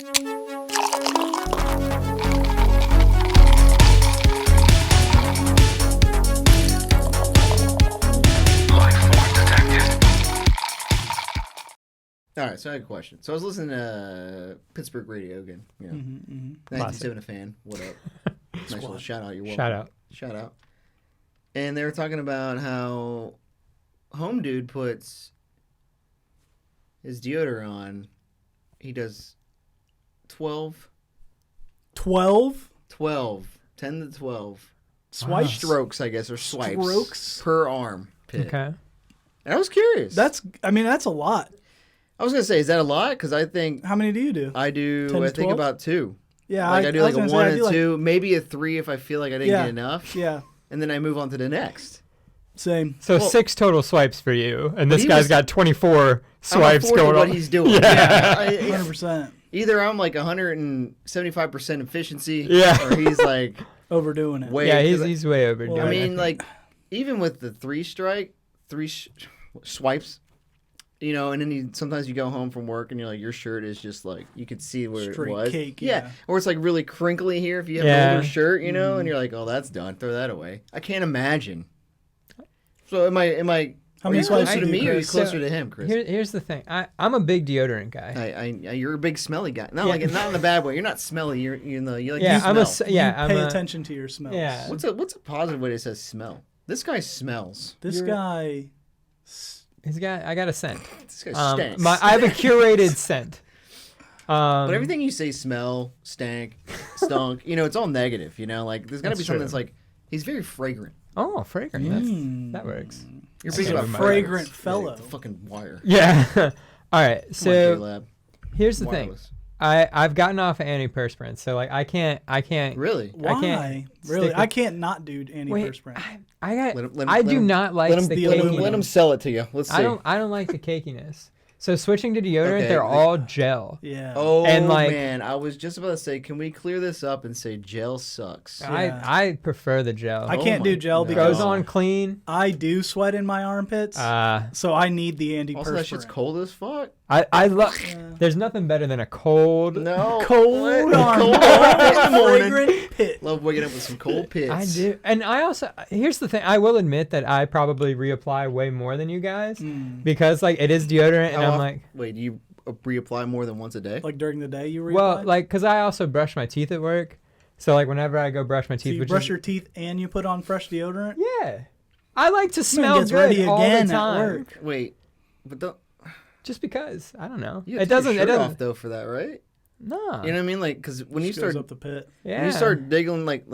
All right, so I have a question. So I was listening to Pittsburgh radio again. You know, 1970 fan. What up? Nice little shout out. You're welcome. Shout out. And they were talking about how Home Dude puts his deodorant on. He does 12. 12? 12. 10 to 12. Swipes? Strokes, I guess, or swipes. Strokes? Per arm pit. Okay. And I was curious. That's a lot. I was going to say, is that a lot? Because I think... How many do you do? I do, 10 to I think 12? about 2. Yeah, I do like a 1 and 2, maybe a 3 if I feel like I didn't get enough. Yeah. And then I move on to the next. Same. So 6 total swipes for you, and this guy's got 24 swipes going on. What he's doing. Yeah. 100%. Either I'm like 175% efficiency, or he's like... overdoing it. He's way overdoing it. I mean, like, even with the 3 swipes... You know, and then sometimes you go home from work and you're like, your shirt is just like, you could see where straight it was. Cake, yeah. Or it's like really crinkly here if you have an older shirt, you know, and you're like, oh, that's done. Throw that away. I can't imagine. So am I how many swipes to do me you, or are you Chris? closer to him, Chris? Here's the thing. I'm a big deodorant guy. You're a big smelly guy. Not not in a bad way. You're not smelly. You like pay smell. attention to your smells. Yeah. What's a positive way to say smell? This guy smells. I got a scent. This guy stinks. I have a curated scent. But everything you say, smell, stank, stunk, you know, it's all negative, you know? Like, there's got to be something that's like, he's very fragrant. Oh, fragrant. That works. You're big about fragrant fellow. Yeah, the fucking wire. Yeah. All right. So on, here's the thing. I've gotten off of antiperspirant, so like I can't. Really? Why? Really? I can't not do antiperspirant. I do not like the cakiness. Let him sell it to you. Let's see. I don't like the cakiness. So switching to deodorant, they're all gel. Yeah. Oh, and man, I was just about to say, can we clear this up and say gel sucks? Yeah. I prefer the gel. I can't do gel because it goes on clean. I do sweat in my armpits, so I need the antiperspirant. Also, that shit's cold as fuck. I love. There's nothing better than a cold. Cold fragrant pit. Love waking up with some cold pits. I do, and I also. Here's the thing. I will admit that I probably reapply way more than you guys because like it is deodorant, and I'm like, wait, do you reapply more than once a day? Like during the day, you reapply? Well, like because I also brush my teeth at work, so like whenever I go brush my teeth, so you brush your teeth and you put on fresh deodorant. Yeah, I like to smell good all the time. At work. Wait, but don't. Just because I don't know. You have to take your shirt off though for that, right? No. You know what I mean? Like, because when you start goes up the pit, when you start digging like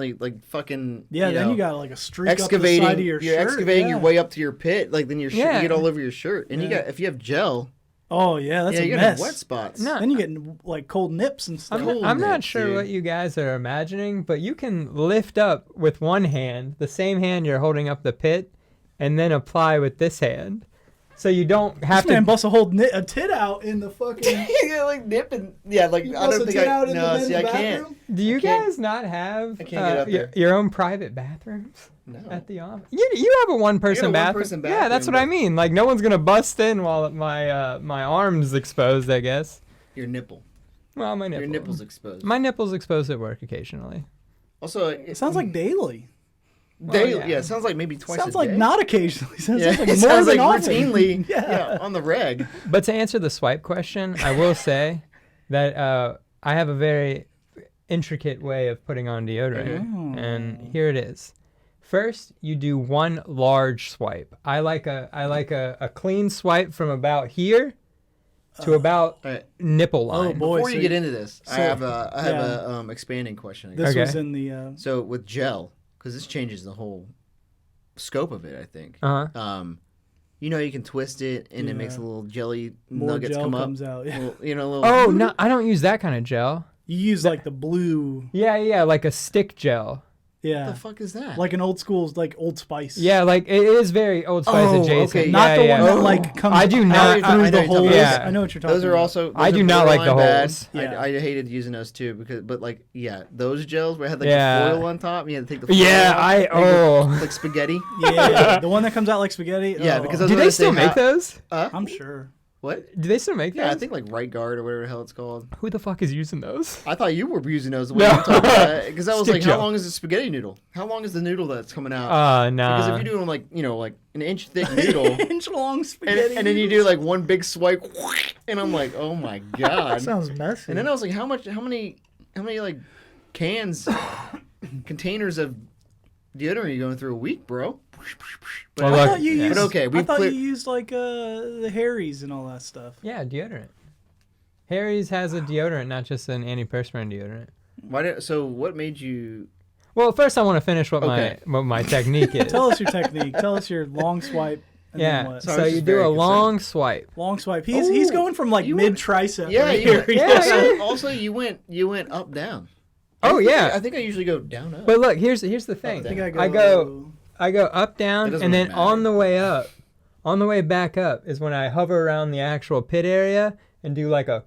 fucking then you got like a streak excavating, up the side of your you're shirt. excavating your way up to your pit, like then your shirt you get all over your shirt, and you got if you have gel. Oh yeah, that's a you mess. Got wet spots. No, then you get like cold nips and stuff. I'm not sure what you guys are imagining, but you can lift up with one hand, the same hand you're holding up the pit, and then apply with this hand. So you don't have to bust a tit out in the fucking. Yeah, like nip and like I don't think I can't. Do you guys not have your own private bathrooms? No. At the office. You have a one-person bathroom. Yeah, that's what I mean. Like no one's gonna bust in while my arm's exposed. I guess. Your nipple. Well, my nipple. Your nipple's exposed. My nipple's exposed at work occasionally. Also, it sounds like daily. Daily, it sounds like maybe twice. Sounds a like day. Not occasionally. Sounds like it more sounds than like often. routinely. On the reg. But to answer the swipe question, I will say that I have a very intricate way of putting on deodorant, and here it is. First, you do one large swipe. I like a clean swipe from about here to about nipple line. Oh boy! Before you get into this, I have a expanding question. This was in the. So with gel. Because this changes the whole scope of it, I think. You know, you can twist it, and it makes a little jelly nuggets come up. Comes out. Yeah. Oh no, I don't use that kind of gel. You use like the blue. Yeah, like a stick gel. Yeah. What the fuck is that? Like an old school, like Old Spice. Yeah, like it is very Old Spice adjacent. Okay. Not the one that like comes. I do not through the holes. Yeah. I know what you're talking about. Those are also. I do not like the holes. Yeah. I hated using those too but like those gels where it had like the foil on top, you had to take the foil off. Like spaghetti. Yeah, the one that comes out like spaghetti. Yeah, because do they still make those? I'm sure. What? Do they still make those? Yeah, I think like Right Guard or whatever the hell it's called. Who the fuck is using those? I thought you were using those the way you talked about it. Because I was like, how long is the spaghetti noodle? How long is the noodle that's coming out? Nah. Because if you're doing like, like an inch thick noodle. Inch long spaghetti. And then you do like one big swipe. And I'm like, oh my God. That sounds messy. And then I was like, how many like cans, containers of deodorant are you going through a week, bro? But I thought you used, I thought you used like the Harry's and all that stuff. Yeah, deodorant. Harry's has a deodorant, not just an antiperspirant deodorant. So what made you? Well, first I want to finish what my technique is. Tell us your technique. Tell us your long swipe. And then what? So you do a long swipe. Long swipe. He's going from like mid tricep. Yeah, right Also, you went up down. I think I usually go down up. But look, here's the thing. I go up down, and then on the way up, on the way back up is when I hover around the actual pit area and do like a,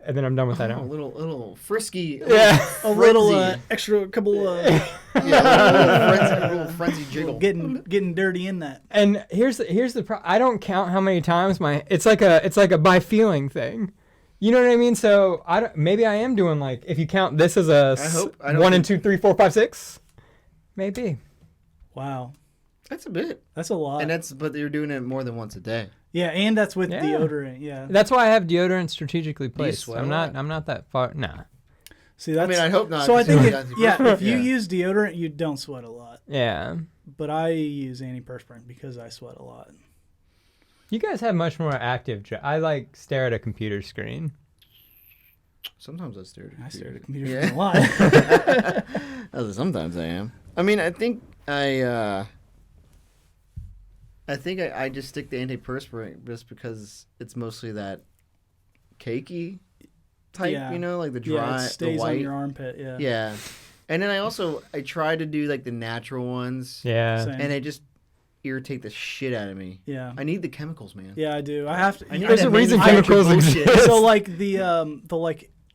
and then I'm done with that. A little frisky. A little extra couple. A little frenzy jiggle. Getting dirty in that. And here's the I don't count how many times it's like a by feeling thing. You know what I mean? So maybe I am doing like, if you count this as a 1 and 2, 3, 4, 5, 6, maybe. Wow. That's a bit. That's a lot. But you're doing it more than once a day. Yeah, and that's with deodorant. Yeah. That's why I have deodorant strategically placed. I'm not that far. Nah. See, that's. I mean, I hope not. So I think if you use deodorant, you don't sweat a lot. Yeah. But I use antiperspirant because I sweat a lot. You guys have much more active. I like stare at a computer screen. Sometimes I stare at a computer screen a lot. Sometimes I am. I mean, I think I just stick to antiperspirant just because it's mostly that cakey type, like the dry, it stays the white on your armpit. Yeah. Yeah. And then I try to do like the natural ones. Yeah. Same. And they just irritate the shit out of me. Yeah. I need the chemicals, man. Yeah, I do. I have to. There's a reason chemicals exist. So like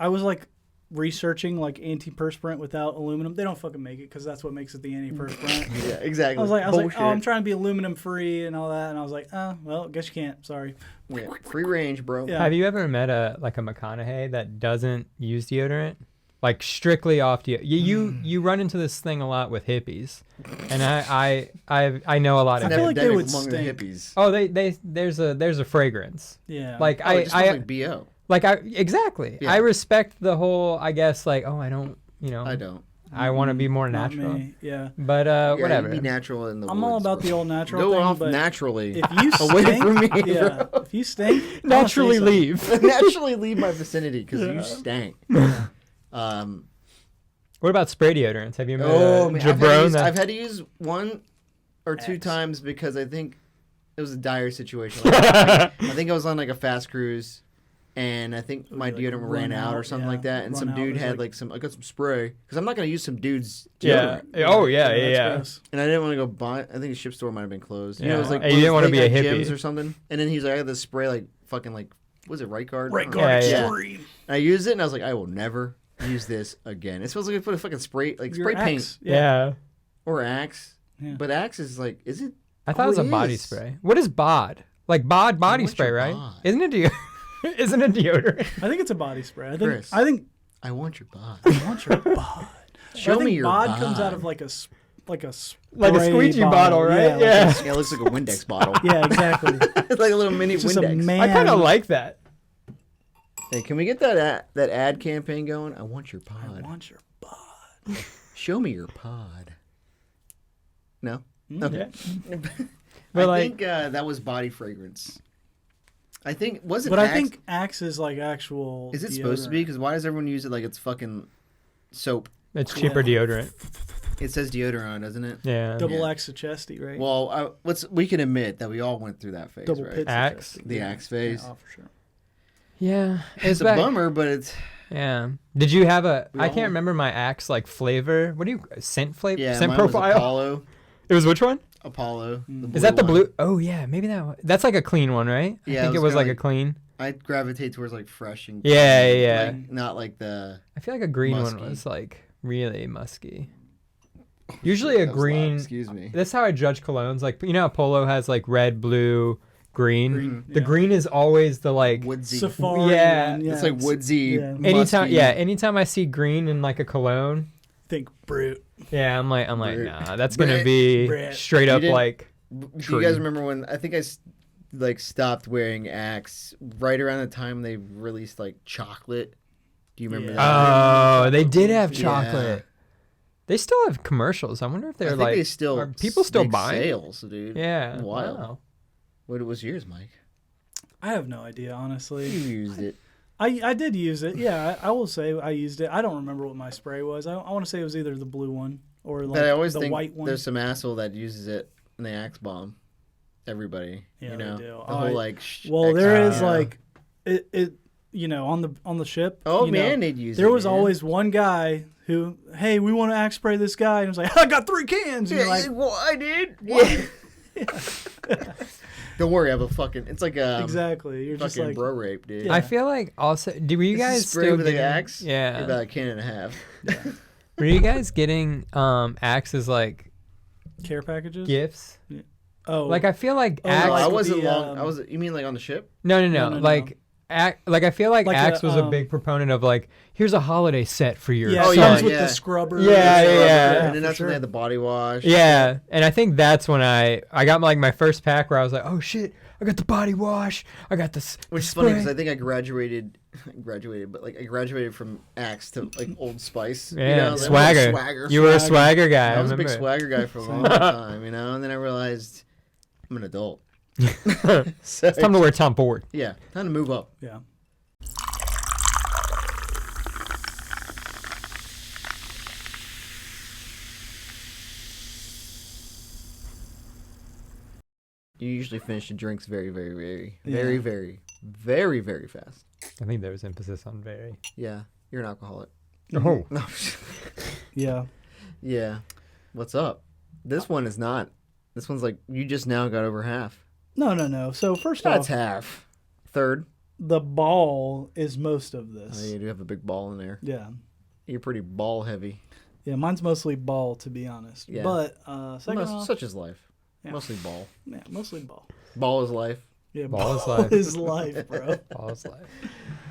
I was like researching like antiperspirant without aluminum. They don't fucking make it because that's what makes it the antiperspirant. Yeah, exactly. I was like, oh, I'm trying to be aluminum free and all that, and I was like, oh, well, guess you can't. Sorry. Yeah, free range, bro. Yeah. Have you ever met a McConaughey that doesn't use deodorant? Like strictly off deodorant. You run into this thing a lot with hippies, and I know a lot of. I feel like they would among stink. The hippies. Oh, there's a fragrance. Yeah. Like it smells like BO. Like exactly. Yeah. I respect the whole. I guess like I don't. I don't. I want to be more natural. Yeah. But whatever. Be natural in the I'm woods, all about bro. the old natural Go thing. off but naturally. If you stink, away from me, yeah. If you stink, naturally leave. Naturally leave my vicinity because you stank. What about spray deodorants? Have you met Jabron? I've had to use one or two times because I think it was a dire situation. I think I was on like a fast cruise, and I think my deodorant ran out or something like that, and some dude had I got some spray because I'm not gonna use some dude's deodorant. Yeah. Oh yeah. And I didn't want to go buy. I think the ship store might have been closed. Yeah. It was like you didn't want to be a hippie gyms or something. And then he's like, I had this spray like fucking like was it Right Guard? Right Guard Extreme. Yeah. And I used it, and I was like, I will never use this again. It smells like I put a fucking spray spray paint. Yeah. Or Axe. Yeah. But Axe is like, is it? I thought it was a body spray. What is bod? Like bod body spray, right? Bod? Isn't it isn't it deodorant? I think it's a body spray. Chris, I think I want your bod. I want your bod. Show me your bod. Comes out of like a like a squeegee bottle, right? Yeah. It looks like a Windex bottle. Yeah, exactly. It's like a little mini Windex. I kind of like that. Hey, can we get that ad campaign going? I want your pod. I want your bod. Show me your pod. No? Okay. Yeah. I think that was body fragrance. I think, was it But Axe? I think Axe is like actual Is it deodorant. supposed to be? Because why does everyone use it like it's fucking soap? It's cheaper deodorant. It says deodorant on it, doesn't it? Yeah. Double Axe chesty, right? Well, we can admit that we all went through that phase, Double right? Axe? The Axe phase. Yeah, for sure. Yeah. It's a bummer, but it's... Yeah. Did you have I can't remember my Axe like flavor. What do you scent flavor? Yeah, scent mine profile? was Apollo. It was which one? Apollo. Is that the blue? Oh yeah, maybe that one. That's like a clean one, right? Yeah, I think it was like a clean. I gravitate towards like fresh and yeah. Like, not like the. I feel like a green musky. one was like really musky. Usually a green. Excuse me. That's how I judge colognes. Like how Polo has like red, blue, green. The green is always the like woodsy. Safari. Yeah. It's like woodsy. Yeah. Anytime I see green in like a cologne, think brute. yeah, I'm like, Brute. nah, that's gonna be Brute. straight up like. Do you guys remember when I think I like stopped wearing Axe right around the time they released like chocolate? Do you remember that? Oh, they did have Yeah. chocolate. They still have commercials. I wonder if they're like. They still are people still make buying sales, dude. Yeah. Wild. Wow. What was yours, Mike? I have no idea, honestly. You used it. I did use it. Yeah, I will say I used it. I don't remember what my spray was. I want to say it was either the blue one or like But I always the think white one. there's some asshole that uses it and they Axe bomb everybody. Yeah, you they know, do. the whole like. Well, Axe there bomb. is like it. You know, on the ship. Oh you know, man, they'd use it. there was man. always one guy who, hey, we want to Axe spray this guy, and he was like, I got 3 cans. And Yeah, you're like, well, I did. Yeah. Don't worry, I have a fucking. It's like a exactly. You're just fucking like, bro rape, dude. I feel like also. Were you guys spray still with getting an Axe? Yeah. About a can and a half. Were you guys getting Axes like care packages. gifts? Oh, Like I feel like Oh, Axe. No, I like wasn't the, long. I was. You mean like on the ship? No. No. Like I feel like Like Axe a, was a big proponent of like, here's a holiday set for your yeah, Oh, it son. comes with yeah. the scrubber. Yeah, yeah. And then for that's when sure. they had the body wash. Yeah, and I think that's when I got like my first pack where I was like, oh shit, I got the body wash, I got this. Which is funny because I think I graduated, but like I graduated from Axe to like Old Spice. Yeah, you know? I was like, swagger. I'm a swagger. You were a swagger guy. I was a big remember. swagger guy for a long time, you know. And then I realized I'm an adult. So It's time to wear Tom Ford. Yeah, time to move up. Yeah. You usually finish the drinks very, very, very, Yeah. very, very, very, very fast. I think there was emphasis on very. Yeah, you're an alcoholic. Oh. No. Yeah. Yeah. What's up? This one is not. This one's like you just now got over half. No. So first That's off, half. Third. the ball is most of Oh, this. you do have a big ball in there. Yeah. You're pretty ball heavy. Yeah, mine's mostly ball, to be honest. Yeah. But second off, Such is life. Yeah. Mostly ball. yeah, mostly ball. Ball is life. Yeah, Ball is life. is life, bro. All his life.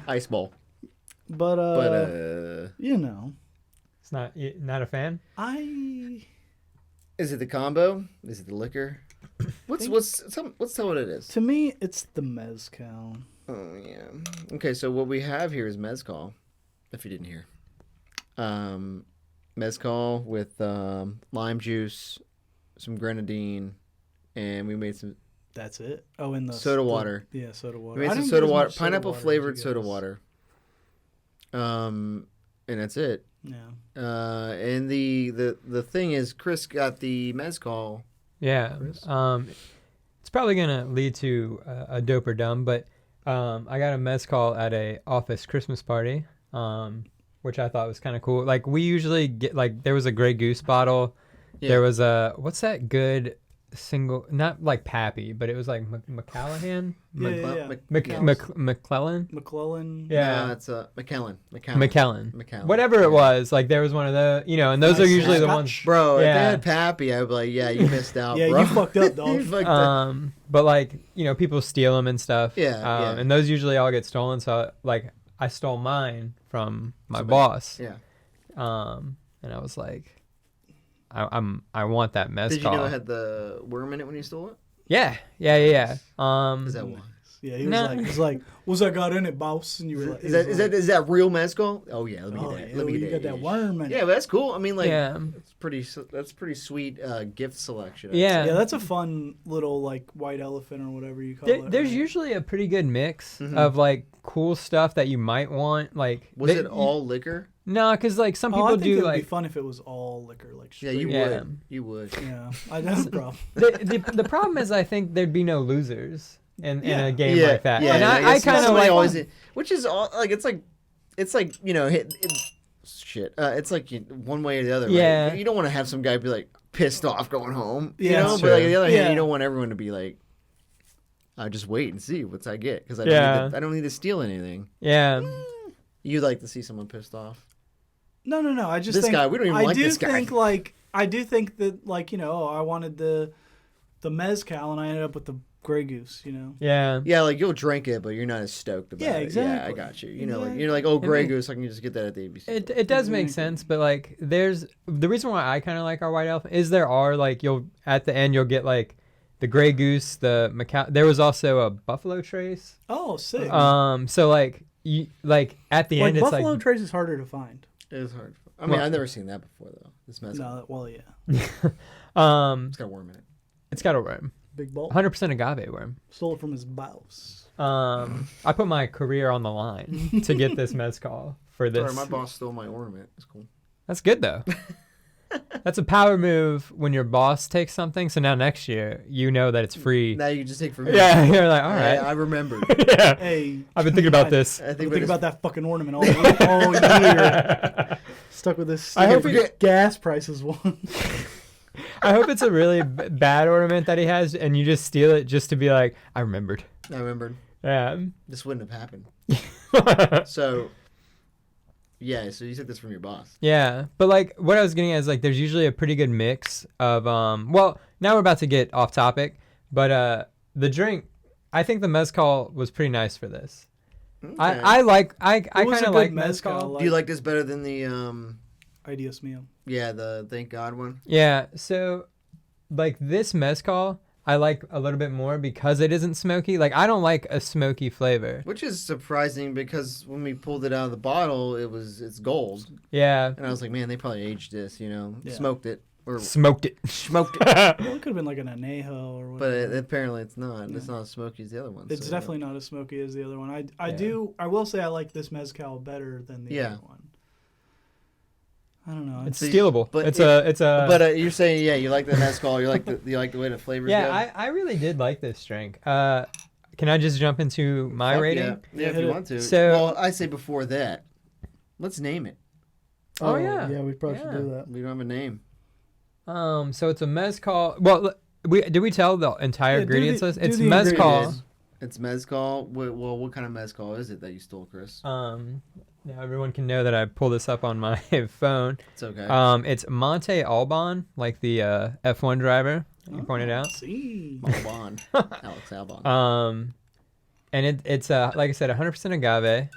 Ice ball. But But you know, It's not a fan. is it the combo? Is it the liquor? Let's tell what it is. To me, it's the mezcal. Oh yeah. Okay, so what we have here is mezcal. If you didn't hear, mezcal with lime juice, some grenadine, and we made some That's it. Oh, and the soda water. Yeah, soda water. We made I some didn't soda get as water, much soda pineapple water as flavored you soda guys. water. And that's it. Yeah. And the thing is, Chris got the mezcal. Yeah. Chris? It's probably gonna lead to a dope or dumb, but I got a mezcal at a office Christmas party, which I thought was kind of cool. Like we usually get like there was a Grey Goose bottle. Yeah. There was a what's that good single? Not like Pappy, but it was like McCallahan. Yeah. McClellan. McClellan. Yeah. No, it's McKellen. McKellen. Whatever it was, like there was one of the, and those are usually the ones. Bro, if they Yeah. had Pappy, I'd be like, yeah, you missed out, Yeah, bro. you fucked up, dog. You fucked up. But like, people steal them and stuff. Yeah, yeah. And those usually all get stolen. So like, I stole mine from my Somebody- boss. Yeah. And I was like, I want that mezcal. Did you know it had the worm in it when you stole it? Yeah. Is that why? Yeah, he No. was like, what's that got in it, boss? And you were like, Is that real mezcal? Oh yeah, let me oh, get that. yeah, Let me you get got that worm in it. Yeah, but that's cool. I mean, like, Yeah. that's pretty sweet gift selection. I'd Yeah. say. Yeah, that's a fun little like white elephant or whatever you call it. There's right? usually a pretty good mix Mhm. of like cool stuff that you might want. Like, Was it all liquor? No, because like some I people think do it'd like be fun if it was all liquor, like Yeah, straight. you Yeah. would. You would. Yeah, I know, bro. the problem is I think there'd be no losers in Yeah. a game Yeah, like that. yeah. And I guess kind of somebody like always, which is all like it's like shit. It's like one way or the other. Right? Yeah. You don't want to have some guy be like pissed off going home. You Yeah, know, that's but like true. on the other Yeah. hand, you don't want everyone to be like, just wait and see what I get because I Yeah. don't need to steal anything. yeah. You'd like to see someone pissed off. No. I just This think guy, we don't even I like do this guy. think like I do think that like I wanted the mezcal and I ended up with the Grey Goose, Yeah. Yeah, like you'll drink it, but you're not as stoked about it. exactly. Yeah, I got you. Like you're like, oh, Grey Goose, I can just get that at the ABC. It does make sense, but like there's the reason why I kind of like our white elephant is there are like at the end you'll get like the Grey Goose, the Macau. There was also a Buffalo Trace. Oh, sick. So like you like at the end it's Buffalo like Trace is harder to find. It is hard. I mean, I've never seen that before though. This mezcal. No, well, yeah. It's got a worm in it. It's got a worm. Big bolt. 100% agave worm. Stole it from his boss. I put my career on the line to get this mezcal for this. Sorry, my boss stole my ornament. It's cool. That's good though. That's a power move when your boss takes something. So now next year, you know that it's free. Now you can just take from me. Yeah, you're like, all right. I remembered. Yeah. Hey, I've been thinking about this. I've been thinking about that fucking ornament all year. Stuck with this. I hope gas prices one. I hope it's a really bad ornament that he has, and you just steal it just to be like, I remembered. Yeah. This wouldn't have happened. So so you took this from your boss. Yeah, but like what I was getting at is like there's usually a pretty good mix of well, now we're about to get off topic, but the drink, I think the mezcal was pretty nice for this. Okay. I kind of like mezcal. Do you like this better than the Ideas Mío? Yeah, the Thank God one. Yeah, so like this mezcal I like a little bit more because it isn't smoky. Like I don't like a smoky flavor. Which is surprising because when we pulled it out of the bottle, it's gold. Yeah. And I was like, man, they probably aged this, smoked it. Or smoked it. Well, it could have been like an anejo or whatever. But apparently it's not. Yeah. It's not as smoky as the other one. It's definitely not as smoky as the other one. I will say I like this mezcal better than the other one. I don't know. It's stealable. But it's a. But you're saying you like the mezcal. You like the way the flavors go. Yeah, I really did like this drink. Can I just jump into my rating? Yeah, if you want to. So, well, I say before that, let's name it. Oh yeah. Yeah, we probably should do that. We don't have a name. So it's a mezcal. Well, did we tell the entire ingredients list? It's mezcal. It's mezcal. Well, what kind of mezcal is it that you stole, Chris? Now everyone can know that I pull this up on my phone. It's okay. It's Monte Albon, like the F1 driver you pointed out. Albon. Alex Albon. And it's like I said, 100% agave.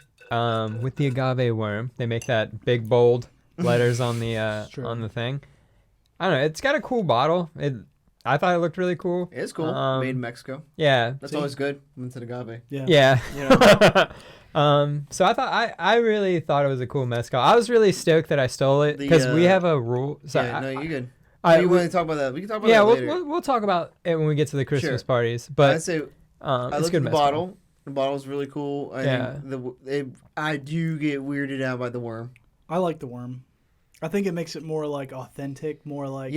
With the agave worm, they make that big bold letters on the thing. I don't know. It's got a cool bottle. I thought it looked really cool. It's cool. Made in Mexico. Yeah. That's always good when it's an agave. Yeah. So I really thought it was a cool mezcal. I was really stoked that I stole it because we have a rule. So you're good. You want to talk about that? We can talk about that later. Yeah, we'll talk about it when we get to the Christmas parties. But I say I looked at the bottle. The bottle's really cool. I do get weirded out by the worm. I like the worm. I think it makes it more like authentic, more like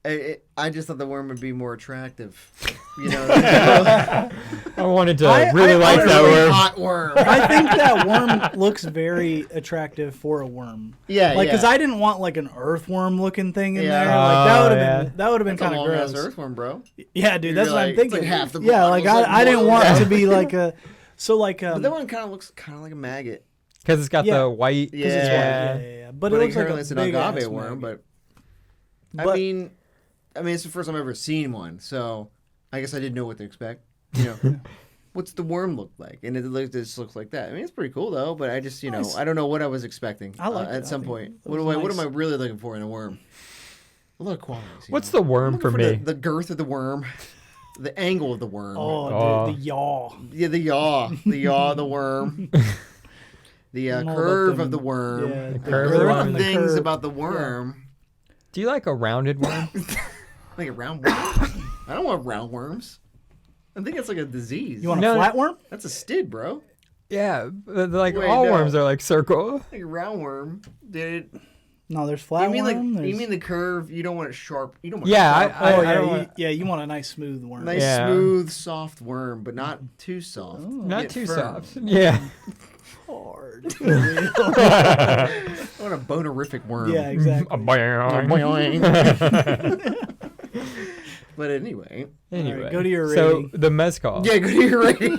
I just thought the worm would be more attractive. I wanted to like that worm. Hot worm. I think that worm looks very attractive for a worm. Yeah, because I didn't want like an earthworm looking thing in there. Like that would have been kind of gross. Earthworm, bro. Yeah, dude, that's what I'm thinking. Like half the I didn't want it to be like a. So like. But that one kind of looks like a maggot. Because it's got the white. Yeah. But it looks like it's an agave worm. But I mean, it's the first time I've ever seen one, so I guess I didn't know what to expect. What's the worm look like? And it just looks like that. I mean, it's pretty cool though. But I just, I don't know what I was expecting. At some point. What am I really looking for in a worm? A lot of qualities. What's the worm for me? The girth of the worm. The angle of the worm. Dude, the yaw. Yeah, the yaw. The yaw of the worm. The curve of the worm. Yeah, the curve things about the worm. Yeah. Do you like a rounded worm? Like a round worm? I don't want round worms. I think it's like a disease. You want a flat worm? That's a stid, bro. Yeah, worms are like circle. Like a round worm, dude. No, there's flat worm. You mean the curve? You don't want it sharp. You don't want you want a nice smooth worm. Nice smooth, soft worm, but not too soft. Not too soft. Yeah. Hard. I want a bonerific worm. Yeah, exactly. But anyway, right, go to your rating. So the mezcal. Yeah, go to your rating.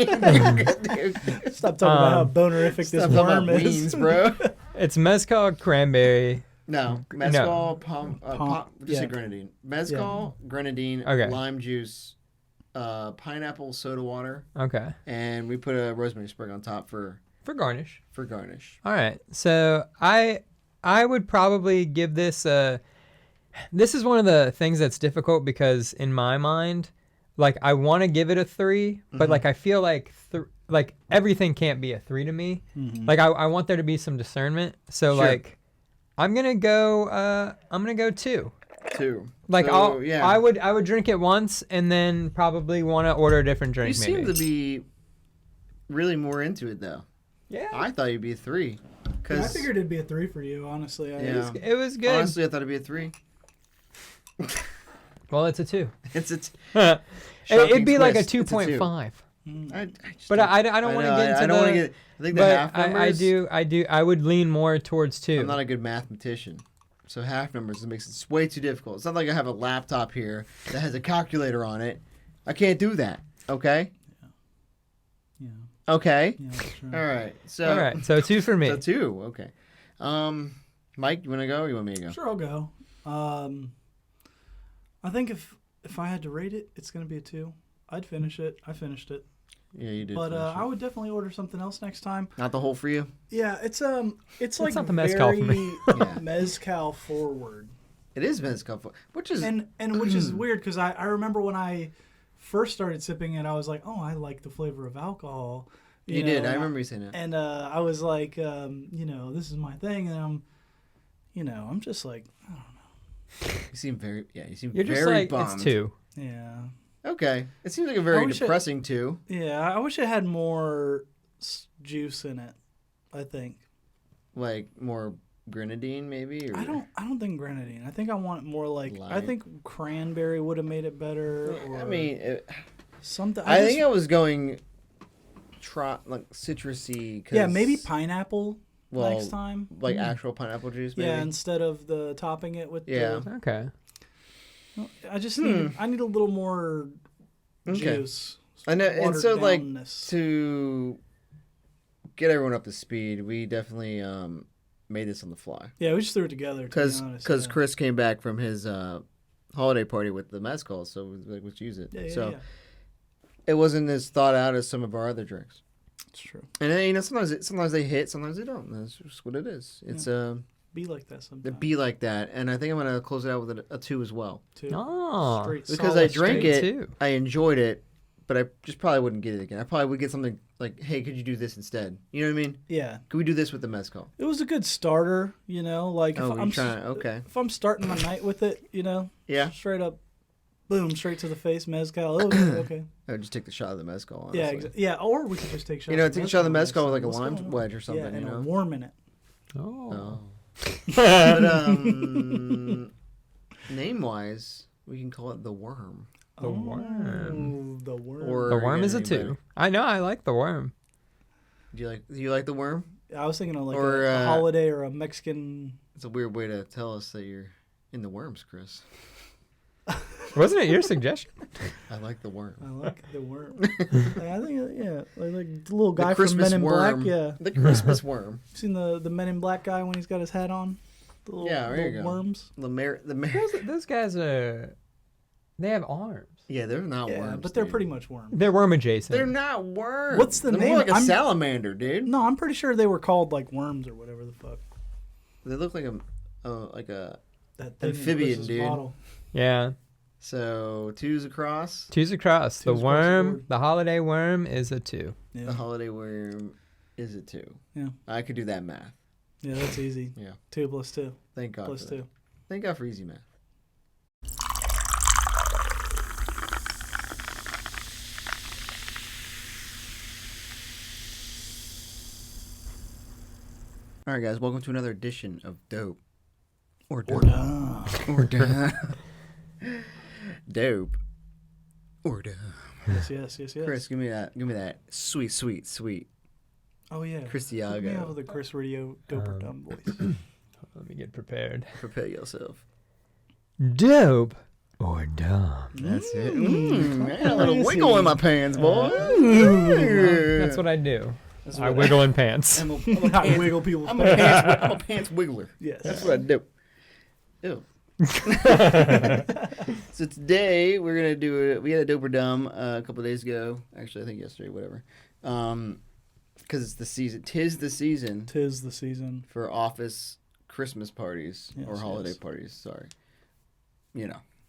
Stop talking about how bonerific this worm is, wings, bro. It's mezcal cranberry. No, mezcal, just say grenadine. Mezcal, grenadine, lime juice, pineapple soda water. Okay. And we put a rosemary sprig on top for garnish. For garnish. All right. So I would probably give this this is one of the things that's difficult because in my mind, like I want to give it a 3, but like I feel like like everything can't be a 3 to me. Like I want there to be some discernment. So like I'm gonna go 2. 2. Like so, I would drink it once and then probably want to order a different drink. You seem to be really more into it though. Yeah. I thought you'd be a 3. I figured it'd be a 3 for you, honestly. It was good. Honestly, I thought it'd be a 3. Well, it's a 2. It'd be like a 2.5. But I don't want to get into I don't want to get. I think the half numbers. I would lean more towards 2. I'm not a good mathematician, so half numbers makes it way too difficult. It's not like I have a laptop here that has a calculator on it. I can't do that. Okay. Yeah. Okay. Yeah, that's true. All right. So 2 for me. So 2. Okay. Mike, you want to go? Or you want me to go? Sure, I'll go. I think if I had to rate it, it's gonna be a 2. I'd finish it. I finished it. Yeah, you did. But I would definitely order something else next time. Not the whole for you. Yeah, it's like not the mezcal for me. mezcal forward. It is mezcal, which is and which is weird because I remember when I first started sipping it, I was like, oh, I like the flavor of alcohol. You did. I remember you saying that. And I was like, this is my thing, and I'm just like, I don't know. You seem very, you seem You're very just like, bummed. It's 2. Yeah. Okay. It seems like a very depressing 2. Yeah, I wish it had more juice in it, I think. Like more grenadine, maybe? Or? I don't think grenadine. I think I want more like, light. I think cranberry would have made it better. Or I mean, something. I think I was going like citrusy. Yeah, maybe pineapple next time. Like actual pineapple juice, maybe? Yeah, instead of the topping it with Okay. I just need a little more juice. I know, and so like downness. to get everyone up to speed, we definitely made this on the fly. Yeah, we just threw it together. Because Chris came back from his holiday party with the mezcal, so we was like, let's use it. Yeah. It wasn't as thought out as some of our other drinks. It's true. And sometimes they hit, sometimes they don't. That's just what it is. It's be like that sometimes. be like that, and I think I'm gonna close it out with a 2 as well. 2. Oh, because I drank it, 2. I enjoyed it, but I just probably wouldn't get it again. I probably would get something like, hey, could you do this instead? You know what I mean? Yeah. Could we do this with the mezcal? It was a good starter, like if if I'm starting my night with it, Yeah. straight up, boom, straight to the face, mezcal. Okay. I would just take the shot of the mezcal. Honestly. Yeah, or we could just take shots. Take a shot of the mezcal with like a lime wedge or something. Yeah, and a worm in it. Oh. But name-wise, we can call it the worm. The worm. The worm. Or the worm is a 2. I know. I like the worm. Do you like the worm? I was thinking of like a holiday or a Mexican. It's a weird way to tell us that you're in the worms, Chris. Wasn't it your suggestion? I like the worm. I like the worm. I think, like the little guy the from Men in worm. Black. Yeah, the Christmas worm. Seen the Men in Black guy when he's got his hat on? The little, there you go. Worms. Those guys are. They have arms. Yeah, they're not worms. But they're pretty much worms. They're worm adjacent. They're not worms. What's the they're name? More like a salamander, dude. No, I'm pretty sure they were called like worms or whatever the fuck. They look like a that amphibian, dude. Bottle. Yeah. So 2's across. 2's across. The worm, the holiday worm, is a 2. Yeah. The holiday worm is a 2. Yeah. I could do that math. Yeah, that's easy. Yeah. 2 plus 2. Thank God. Plus 2. Thank God for easy math. All right, guys. Welcome to another edition of Dope or Dumb. Or Dumb. Dope or Dumb. Yes. Chris, give me that sweet. Oh yeah, Chris Diago. Let me have the Chris Radio Dope or Dumb voice. Let me get prepared. Prepare yourself. Dope or dumb. That's it. I had a little wiggle in my pants, boy. That's what I do. I wiggle in pants. I'm a wiggle people's pants. I'm a pants wiggler. Yes. That's what I do. Ew. So today we're gonna do it. We had a dope or dumb a couple of days ago. Actually, I think yesterday, whatever. Because it's the season. Tis the season for office Christmas parties or holiday parties. Sorry,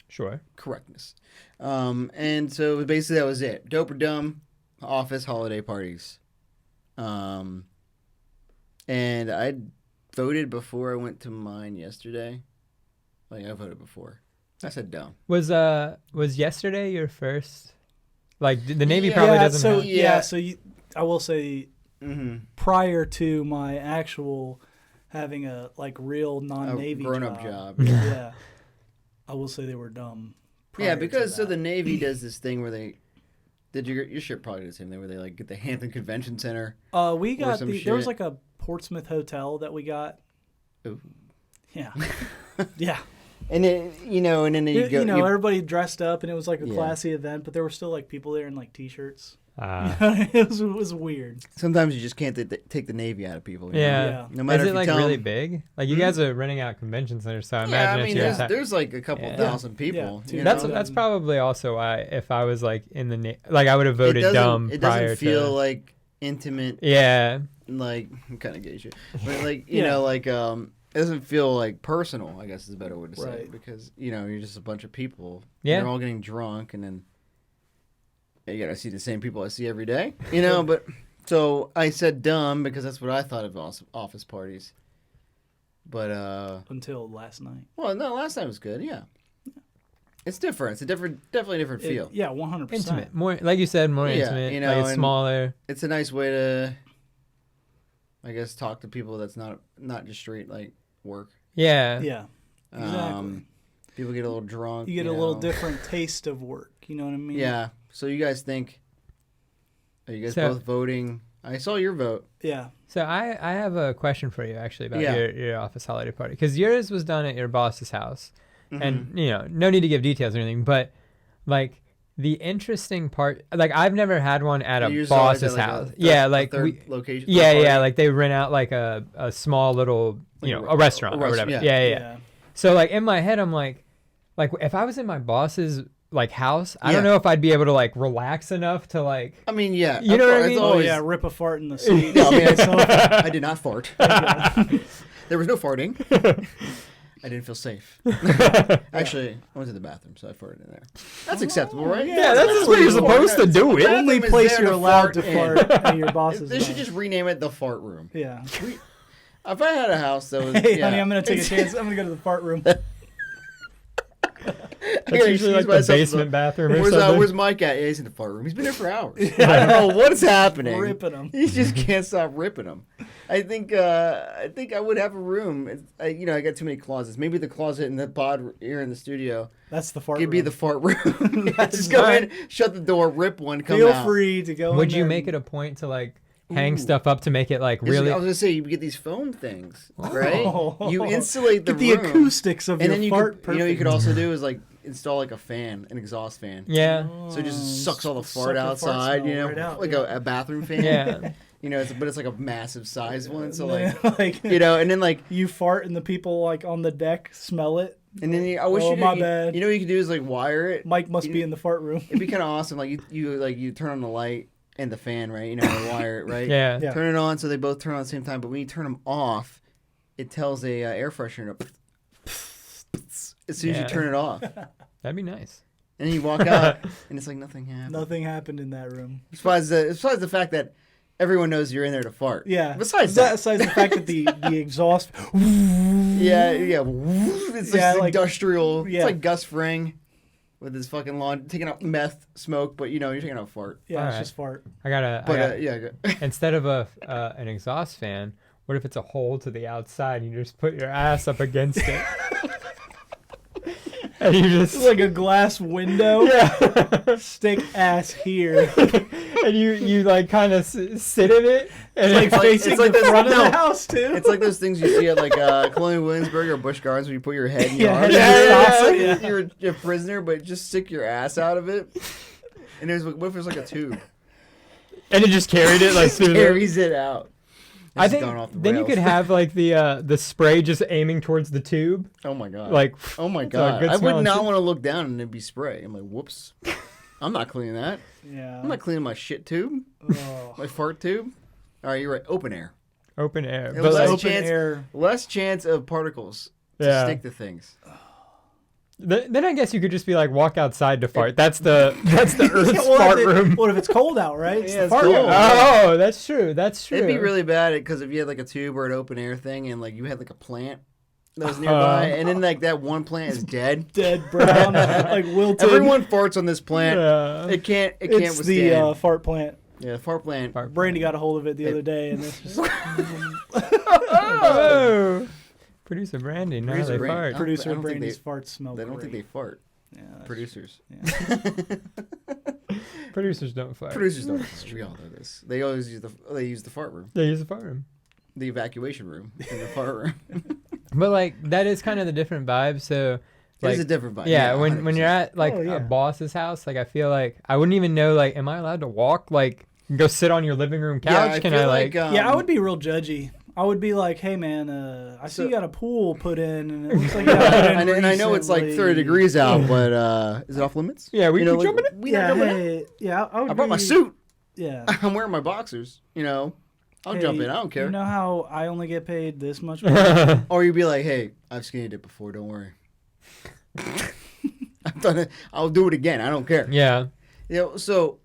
Sure. correctness. And so basically that was it. Dope or dumb, office holiday parties. And I voted before I went to mine yesterday. Like I voted before. I said dumb. Was yesterday your first? Like the Navy probably doesn't. I will say, prior to my actual having a real non-Navy grown-up job. Yeah. I will say they were dumb. Yeah, because the Navy does this thing where they did your ship probably did the same thing where they get the Hampton Convention Center. We got there was a Portsmouth hotel that we got. Ooh. Yeah. Yeah. And and then everybody dressed up and it was a classy event, but there were still people there in t-shirts. It was weird. Sometimes you just can't take the Navy out of people. Yeah. No matter is if it you really big? You guys are renting out convention centers, so I imagine there's a couple thousand people. Yeah, that's probably also why if I was in the I would have voted dumb. It doesn't feel intimate. Yeah. I'm kind of gay shit, but it doesn't feel personal. I guess is a better word to say it, because you're just a bunch of people. Yeah. You're all getting drunk, and then you gotta see the same people I see every day. But so I said dumb because that's what I thought of office parties. But until last night. Well, no, last night was good. Yeah. It's different. It's definitely a different feel. 100%. Intimate, more like you said, more intimate. It's smaller. It's a nice way to, I guess, talk to people that's not just straight work. Yeah. Yeah. Exactly. People get a little drunk. You get a little different taste of work. You know what I mean? Yeah. So you guys are you guys both voting? I saw your vote. Yeah. So I have a question for you actually about your office holiday party, because yours was done at your boss's house, and no need to give details or anything, but the interesting part, I've never had one at a boss's house. Location. Yeah, they rent out a small little a restaurant or whatever. Yeah. So in my head I'm like if I was in my boss's house, I don't know if I'd be able to relax enough to I mean, yeah. You know what I mean? Always... Oh yeah, rip a fart in the seat. No, I did not fart. There was no farting. I didn't feel safe. Actually, I went to the bathroom, so I farted in there. That's acceptable, right? Yeah, that's what you're supposed to do. The only place you're allowed to fart at your boss's They should just rename it the fart room. Yeah. If I had a house that was... Hey, honey, I'm going to take a chance. I'm going to go to the fart room. That's usually the basement bathroom or something. Where's Mike at? Yeah, he's in the fart room. He's been there for hours. I don't know what's happening. Ripping him. He just can't stop ripping them. I think I would have a room. I got too many closets. Maybe the closet in the pod here in the studio. That's the fart room. It'd be the fart room. Just go in, shut the door, rip one, come out. Feel free to go. Would you make it a point to hang stuff up to make it really? I was gonna say you get these foam things, right? You insulate the room. The acoustics of your fart. You could also do is install a fan, an exhaust fan. Yeah. So it just sucks all the fart outside, right out, a bathroom fan. Yeah. But it's a massive size one. So and then you fart and the people on the deck smell it. And then I wish my bad. You know what you could do is wire it. Mike must be in the fart room. It'd be kind of awesome. You turn on the light and the fan, right? And wire it, right? Yeah. Turn it on so they both turn on at the same time. But when you turn them off, it tells a air freshener as soon as you turn it off. That'd be nice. And then you walk out, and it's nothing happened. Nothing happened in that room. Besides the fact that everyone knows you're in there to fart. Yeah. Besides the fact that the exhaust. Yeah. It's industrial. Yeah. It's Gus Fring with his fucking lawn, taking out meth smoke, but you're taking out fart. Yeah, it's just fart. I got Go. Instead of an exhaust fan, what if it's a hole to the outside and you just put your ass up against it? And you just it's a glass window. Yeah. Stick ass here. And you kind of sit in it, and it's facing the front of the house too. It's like those things you see at Colonial Williamsburg or Busch Gardens where you put your head in your arms. Yeah. You're a prisoner, but just stick your ass out of it. And what if there's a tube? And it just carried it carries it out. I think then you could have like the spray just aiming towards the tube. Oh my god! Like, oh my god! I would not want to look down and it'd be spray. I'm like, whoops! I'm not cleaning that. Yeah. I'm not cleaning my shit tube. My fart tube. All right, you're right. Open air. Open air. But less chance of particles to stick to things. Then I guess you could just be like, walk outside to fart. That's the Earth's fart room. What if it's cold out, right? It's cold. Oh, that's true. It'd be really bad because if you had like a tube or an open air thing and like you had like a plant that was nearby and then like that one plant is dead. Dead, brown, like wilted. Everyone farts on this plant. Yeah. It can't it's withstand. The fart plant. Yeah, fart plant. Brandy got a hold of it the other day and it's just... Oh. Producer Brandy, now they fart. Producer Brandy's farts smell They don't great. think they fart. Yeah, producers. Yeah. Producers don't fart. Producers don't. We all know this. They always use the fart room. They use the fart room. The evacuation room in the fart room. But like that is kind of the different vibe. So like, it's a different vibe. Yeah, when you're at like a boss's house, like I feel like I wouldn't even know like, am I allowed to walk? Like go sit on your living room couch? Yeah, I would be real judgy. I would be like, hey man, I see you got a pool put in, and it looks like you got put in and I know it's like 30 degrees out, but is it off limits? Yeah, we can jump in it. I brought my suit. Yeah, I'm wearing my boxers. I'll jump in. I don't care. You know how I only get paid this much money? Or you'd be like, hey, I've skinnied it before. Don't worry. I've done it. I'll do it again. I don't care. Yeah. So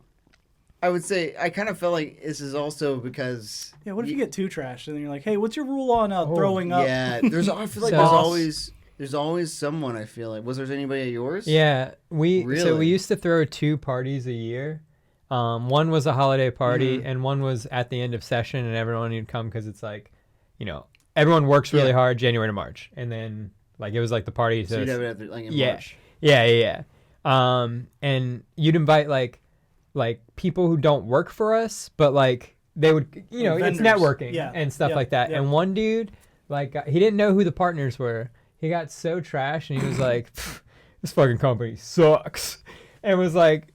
I would say I kind of felt like this is also because... Yeah, what if you get too trashed and then you're like, hey, what's your rule on throwing up? Yeah, I feel like there's always someone, I feel like. Was there anybody at yours? Yeah. We used to throw 2 parties a year. One was a holiday party and one was at the end of session and everyone would come because it's like, everyone works really hard January to March. And then like it was like the party. So you'd have it in March. Yeah. And you'd invite like people who don't work for us, but like they would, it's networking and stuff like that. Yeah. And one dude, like he didn't know who the partners were. He got so trash and he was like, this fucking company sucks. And was like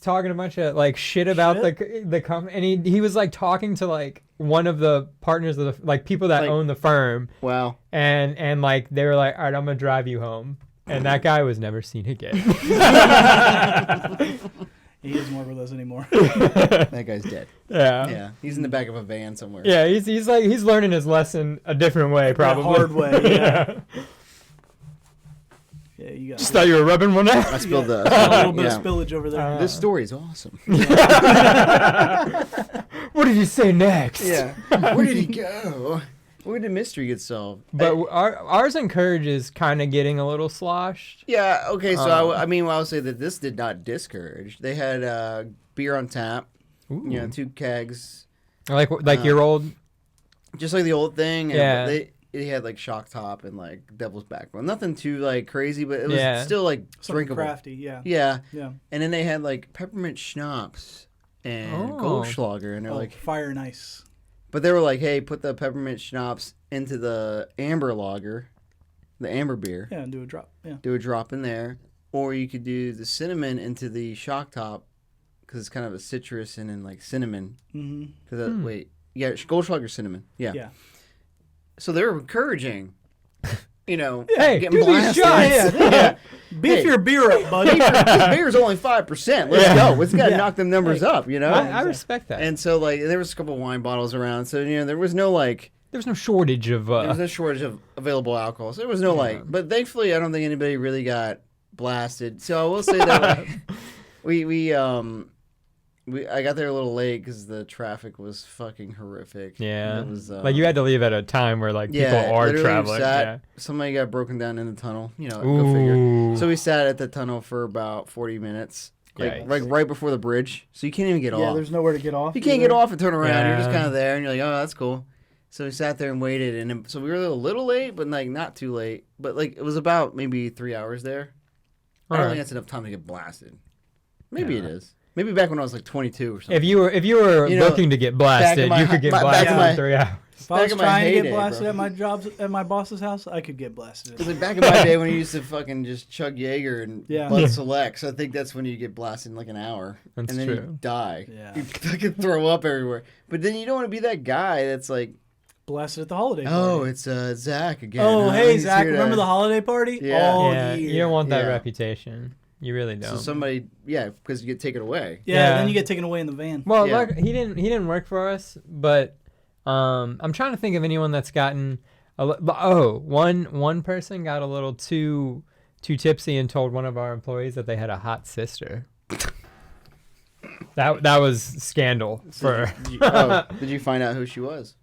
talking a bunch of like shit about the company. And he was like talking to like one of the partners of the like people that own the firm. Wow. And like they were like, all right, I'm gonna drive you home. And that guy was never seen again. He isn't working with us anymore. That guy's dead. Yeah. Yeah. He's in the back of a van somewhere. Yeah, he's learning his lesson a different way, probably. A hard way, yeah. Yeah, you got just thought you were rubbing one out. I spilled a little bit of spillage over there. This story's awesome. What did he say next? Yeah. Where did he go? Where did the mystery get solved? But ours encourages kind of getting a little sloshed. Yeah, okay, so I will say that this did not discourage. They had beer on tap, 2 kegs. Like your old... Just like the old thing. Yeah. They had like shock top and like devil's backbone. Nothing too like crazy, but it was still like drinkable. Crafty, yeah. Yeah. And then they had like peppermint schnapps and Goldschlager, and they're like... Fire and ice. But they were like, hey, put the peppermint schnapps into the amber lager, the amber beer. Yeah, and do a drop. Yeah. Do a drop in there. Or you could do the cinnamon into the shock top because it's kind of a citrus and then like cinnamon. Mm-hmm. Goldschlager cinnamon. Yeah. Yeah. So they were encouraging, hey, getting blasted. Yeah. Beef your beer up, buddy. Beer's only 5%. Let's go. Let's got to knock them numbers up, I respect that. And so, like, there was a couple of wine bottles around. So, there was no, like... There was no shortage of... There was no shortage of available alcohol. So there was no, But thankfully, I don't think anybody really got blasted. So I will say that, I got there a little late because the traffic was fucking horrific. Yeah. It was, like you had to leave at a time where like people are traveling. Somebody got broken down in the tunnel. Go figure. So we sat at the tunnel for about 40 minutes. Like right before the bridge. So you can't even get off. Yeah, there's nowhere to get off. You can't get off and turn around. Yeah. You're just kind of there and you're like, oh, that's cool. So we sat there and waited. And then, so we were a little late, but like not too late. But like it was about maybe 3 hours there. I don't think that's enough time to get blasted. Maybe it is. Maybe back when I was like 22 or something. If you were looking to get blasted, you could get blasted in 3 hours. If I was trying to get blasted at my jobs at my boss's house, I could get blasted. Because like back in my day when you used to fucking just chug Jaeger and Bud Selects, I think that's when you get blasted in like an hour. That's and then true. you die. Yeah. You fucking throw up everywhere. But then you don't want to be that guy that's like, blasted at the holiday party. oh, it's Zach again. Oh, hey, Zach, remember the holiday party? Yeah. All Yeah, year. you don't want that reputation. You really don't. So somebody, because you get taken away. Yeah, then you get taken away in the van. Well, look, he didn't work for us, but I'm trying to think of anyone that's gotten one person got a little too tipsy and told one of our employees that they had a hot sister. That was scandal for. Did you find out who she was?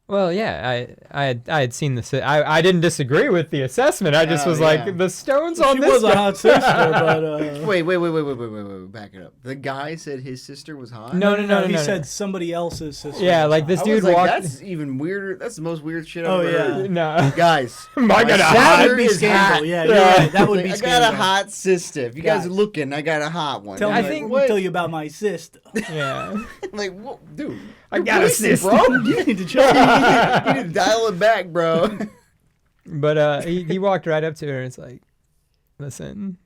Well, yeah, I had seen the. I didn't disagree with the assessment. I just was like, the stones on she this. She was a hot sister, but wait, back it up. The guy said his sister was hot. No. He said somebody else's sister. Yeah, like this dude walked. That's even weirder. That's the most weird shit I've ever heard. No, guys, that would be scandal. Yeah, you're right. That would be scandal. I got a hot sister. If you guys are looking, I got a hot one. I think we'll tell you about my sister. Yeah, like, what, dude. I got a sister, bro. You need to check. You need to dial it back, bro. But he walked right up to her and it's like, listen,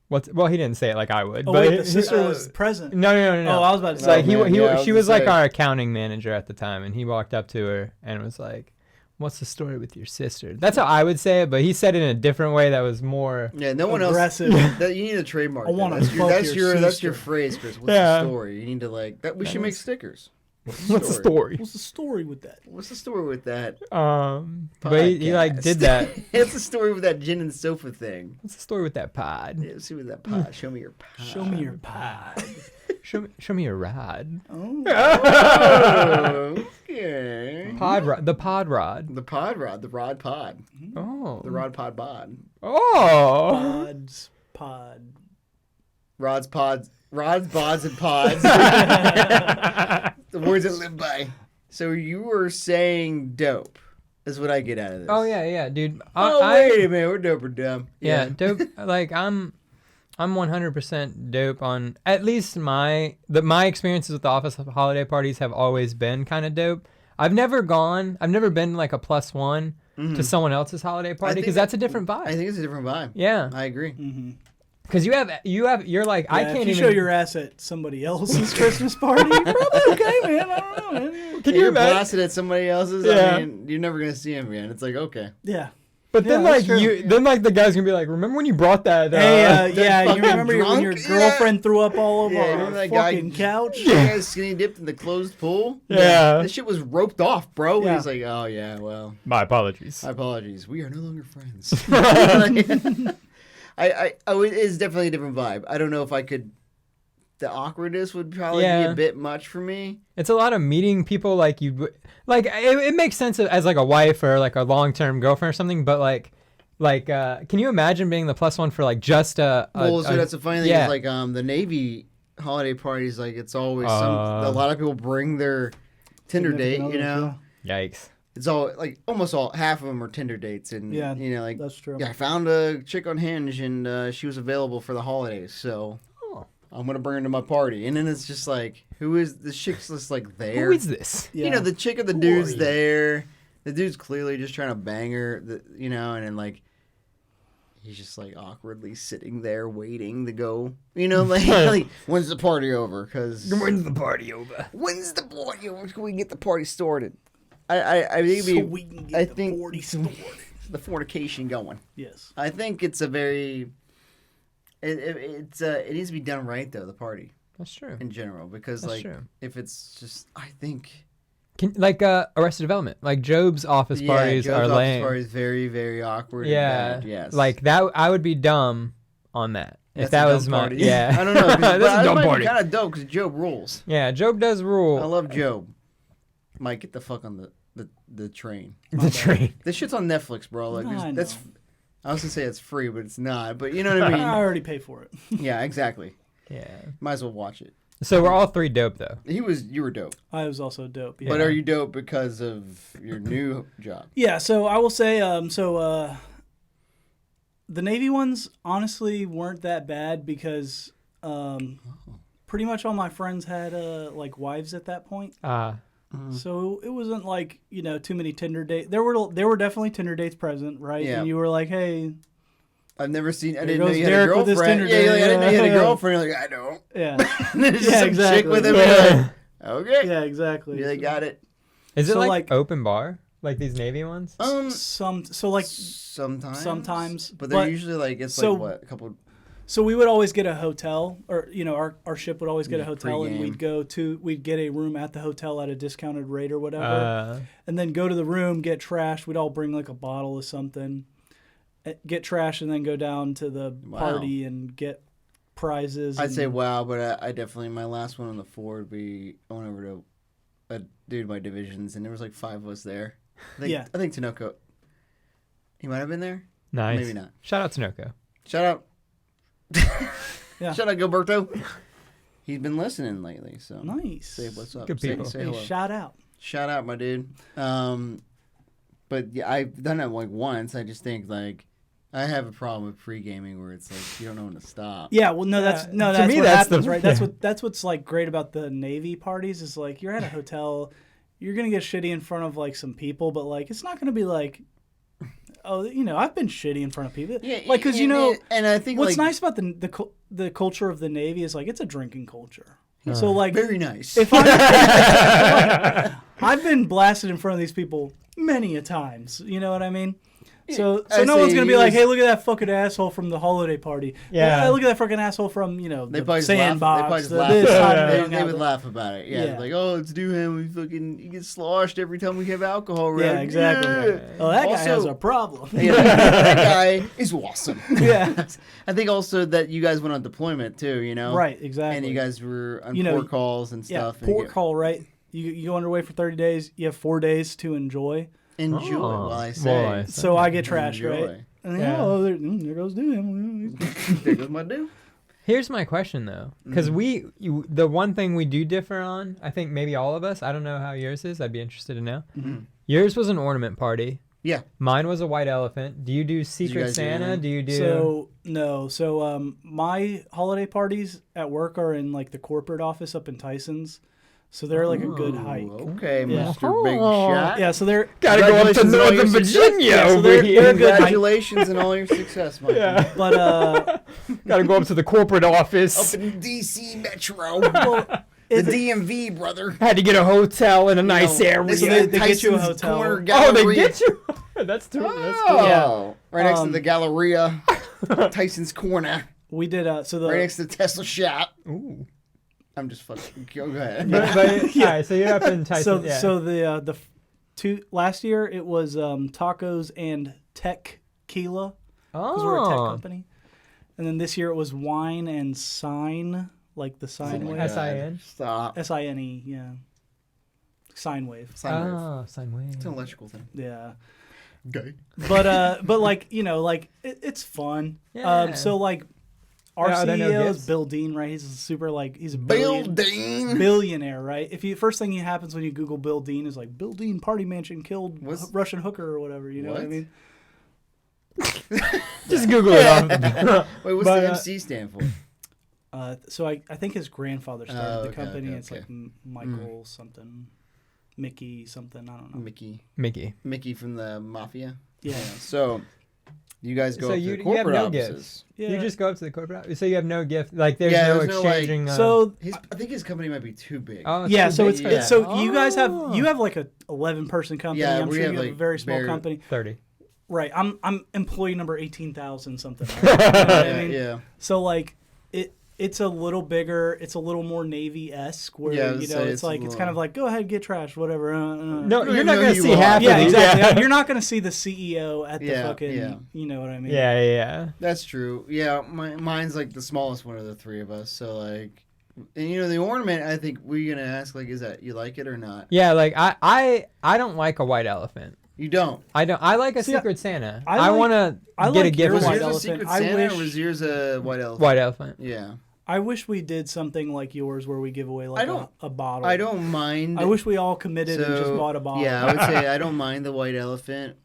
well, he didn't say it like I would. Oh, but wait, the sister was present. No. Oh, I was about to say. Like she was like our accounting manager at the time, and he walked up to her and was like, "What's the story with your sister?" That's how I would say it, but he said it in a different way that was more no one aggressive. Else. You need a trademark. I want to that's your phrase, Chris. What's the story? You need to like that. We should make stickers. What's the story? What's the story with that? What's the story with that? But he like did that. What's the story with that gin and sofa thing? What's the story with that pod? Yeah, see with that pod. Show me your pod. Show me your pod. Show me your rod. Oh, okay. The pod rod. The pod rod. The rod pod. Oh. The rod pod bod. Oh. Pod's pod. Rods, pods, bods, and pods. The words that live by. So you were saying dope is what I get out of this. Oh yeah, dude. Wait a minute, we're dope or dumb. Yeah, dope. Like I'm 100% dope on at least my experiences with the office holiday parties have always been kind of dope. I've never been like a +1 to someone else's holiday party because that's a different vibe. I think it's a different vibe. Yeah, I agree. Mm-hmm. Because you're like, I can't if you even show your ass at somebody else's Christmas party, you're probably okay, man. I don't know, man. Can you imagine? Blasted at somebody else's? Yeah. I mean, you're never gonna see him again. It's like, okay. Yeah. But then the guy's gonna be like, remember when you brought that? You remember when your girlfriend threw up all over our fucking couch? Yeah, skinny dipped in the closed pool. Yeah. That shit was roped off, bro. Yeah. He's like, oh yeah, well. My apologies. We are no longer friends. It's definitely a different vibe. I don't know if I could. The awkwardness would probably be a bit much for me. It's a lot of meeting people like you, like it makes sense as like a wife or like a long-term girlfriend or something. But like, can you imagine being the +1 for like just a? So that's the funny thing is like the Navy holiday parties. Like it's always a lot of people bring their Tinder date. You know. Yikes. It's all like almost half of them are Tinder dates, and like that's true. Yeah, I found a chick on Hinge, and she was available for the holidays, so I'm gonna bring her to my party. And then it's just like, who is this chick's just like there? Who is this? Yeah. You know, the chick or the dude's there. The dude's clearly just trying to bang her, and then like he's just like awkwardly sitting there waiting to go. You know, like when's the party over? Because when's the party over? When's the party over? Can we get the party started? I think we can get the party started. The fornication going. Yes. I think it's a very. It needs to be done right though. The party. That's true. In general, because That's true. If it's just, I think. Like Arrested Development, like Job's office parties are lame. Office parties very, very awkward. Yeah. And bad. Yes. Like that, I would be dumb on that. If that was my party. I don't know. This is a dumb party. Kind of dope because Job rules. Yeah, Job does rule. I love Job. Mike, get the fuck on the train. The train. This shit's on Netflix, bro. Like that's. I was gonna say it's free, but it's not. But you know what I mean. I already pay for it. Yeah, exactly. Yeah. Might as well watch it. So we're all three dope though. You were dope. I was also dope. Yeah. But are you dope because of your new job? Yeah. So I will say, the Navy ones honestly weren't that bad because pretty much all my friends had like wives at that point. So it wasn't like, you know, too many Tinder dates. There were definitely Tinder dates present, right? Yeah. And you were like, hey, I didn't know goes you had Derek a with his girlfriend. Tinder Yeah, date. I didn't know you had a girlfriend. You're like, I don't. Yeah. There's Yeah, some exactly. chick with him. Yeah. You're like, okay. Yeah, exactly. Yeah, they got it. Is it So, like like- open bar? Like these Navy ones? Sometimes. But they're usually like, it's like what, a couple. So we would always get a hotel, or you know, our ship would always get a hotel, and Pre-game. we'd get a room at the hotel at a discounted rate or whatever, and then go to the room, get trashed. We'd all bring like a bottle of something, get trashed, and then go down to the party and get prizes. I'd say wow, but I definitely, my last one on the Ford, I went over to a dude my divisions, and there was like 5 of us there. I think Tinoco, he might have been there. Nice. Maybe not. Shout out to Noko. Shout out. Yeah. Shout out Gilberto. He's been listening lately, so nice. say what's up. Good people. Say hello. Shout out. Shout out, my dude. But yeah, I've done it like once. I just think like I have a problem with pre-gaming where it's like you don't know when to stop. Yeah, well, that's me, what that's happens, the- right? That's what's like great about the Navy parties is like you're at a hotel, you're gonna get shitty in front of like some people, but like it's not gonna be like, oh, you know, I've been shitty in front of people, Yeah, like because you know, and I think what's like, nice about the culture of the Navy is like it's a drinking culture. So like very nice. if I've been blasted in front of these people many a times, you know what I mean? So no one's gonna be like, "Hey, look at that fucking asshole from the holiday party." Yeah. Hey, look at that fucking asshole from They the probably just sandbox. laugh. They would laugh about it. Yeah, Yeah. like, oh, let's do him. He gets sloshed every time we have alcohol around. Yeah, exactly. Yeah. Oh, that guy Also- has a problem. Yeah, that guy is awesome. Yeah. I think also that you guys went on deployment too. You know, Right, exactly. And you guys were on You know, port calls and Yeah, stuff. and port call, right? You go underway for 30 days. You have 4 days to enjoy. Enjoy, Oh. while I say. Well, So I get trashed, Enjoy. right? And Yeah. oh, there goes Doom. There goes my dude. Here's my question though, because the one thing we do differ on, I think maybe all of us. I don't know how yours is. I'd be interested to know. Mm-hmm. Yours was an ornament party. Yeah. Mine was a white elephant. Do you do Secret guys do Santa? anything? Do you do? So no. So my holiday parties at work are in like the corporate office up in Tyson's. So they're like a good hike. Okay, Yeah. Mr. Big Shot. Yeah, so they're Gotta go up to Congratulations on all your Northern success. Virginia Yeah, so over they're here. good. Congratulations on all your success, Mike. Yeah. but Gotta go up to the corporate office. Up in D.C. Metro. well, The it- DMV, brother. Had to get a hotel in a nice area. This So is they get you a Tyson's hotel. Corner Oh, they Galleria. get you. That's true. That's cool. Oh, right next to Um, the Galleria, Tyson's Corner, we did so the right next to the Tesla shop. Ooh. I'm just fucking. Go ahead. But, all right, so you're up in Tyson. so yeah. so the last year it was tacos and tequila because we're a tech Oh. company, and then this year it was wine and sine, like the sine Oh my wave. God. SIN? Stop. SINE, yeah, sine wave. Sine wave. Oh, sine wave. It's an electrical thing. Yeah, Okay. but like you know, like it's fun. Yeah. So like our Yeah, are there no CEO is gifts? Bill Dean, right? He's a super like he's a Bill Dean. billionaire, right? If you first thing that happens when you Google Bill Dean is like Bill Dean party mansion killed What's- Russian hooker or whatever. You know what I What? mean? Just Google it. Off. Wait, what's But, the MC stand for? So I think his grandfather started the okay, company. okay, It's okay. like Michael something, Mickey something. I don't know. Mickey. From the Mafia. Yeah. So, you guys go So up to you the have corporate no offices. gifts. Yeah. You just go up to the corporate office. So you have no gift. Like there's Yeah, no there's no, like- exchanging. So I think his company might be too big. oh, it's yeah, too so big it's, for it's that. so you guys have Oh. you have like a 11-person company. Yeah, I'm we sure have, you have a like, very small very- company. 30. Right. I'm employee number 18,000 something. Right? You know what I mean? Yeah. So like it's a little bigger. It's a little more Navy-esque where Yeah, I would you know say it's like it's a kind of little- like go ahead get trashed whatever. No, don't you're even not know gonna who see you are. half Yeah, of these. exactly. Yeah. You're not going to see the CEO at the Yeah, fucking. yeah. You know what I mean? Yeah. That's true. Yeah, mine's like the smallest one of the three of us. So like, and you know the ornament. I think we're gonna ask like, is that you like it or not? Yeah, like I don't like a white elephant. You don't. I don't. I like a See, Secret Santa. I I like- want to I get a like gift. your Was from white yours a elephant. Secret I Santa wish- or was yours a white elephant? White elephant. Yeah. I wish we did something like yours where we give away like a bottle. I don't mind. I wish we all committed and just bought a bottle. Yeah, I would say I don't mind the white elephant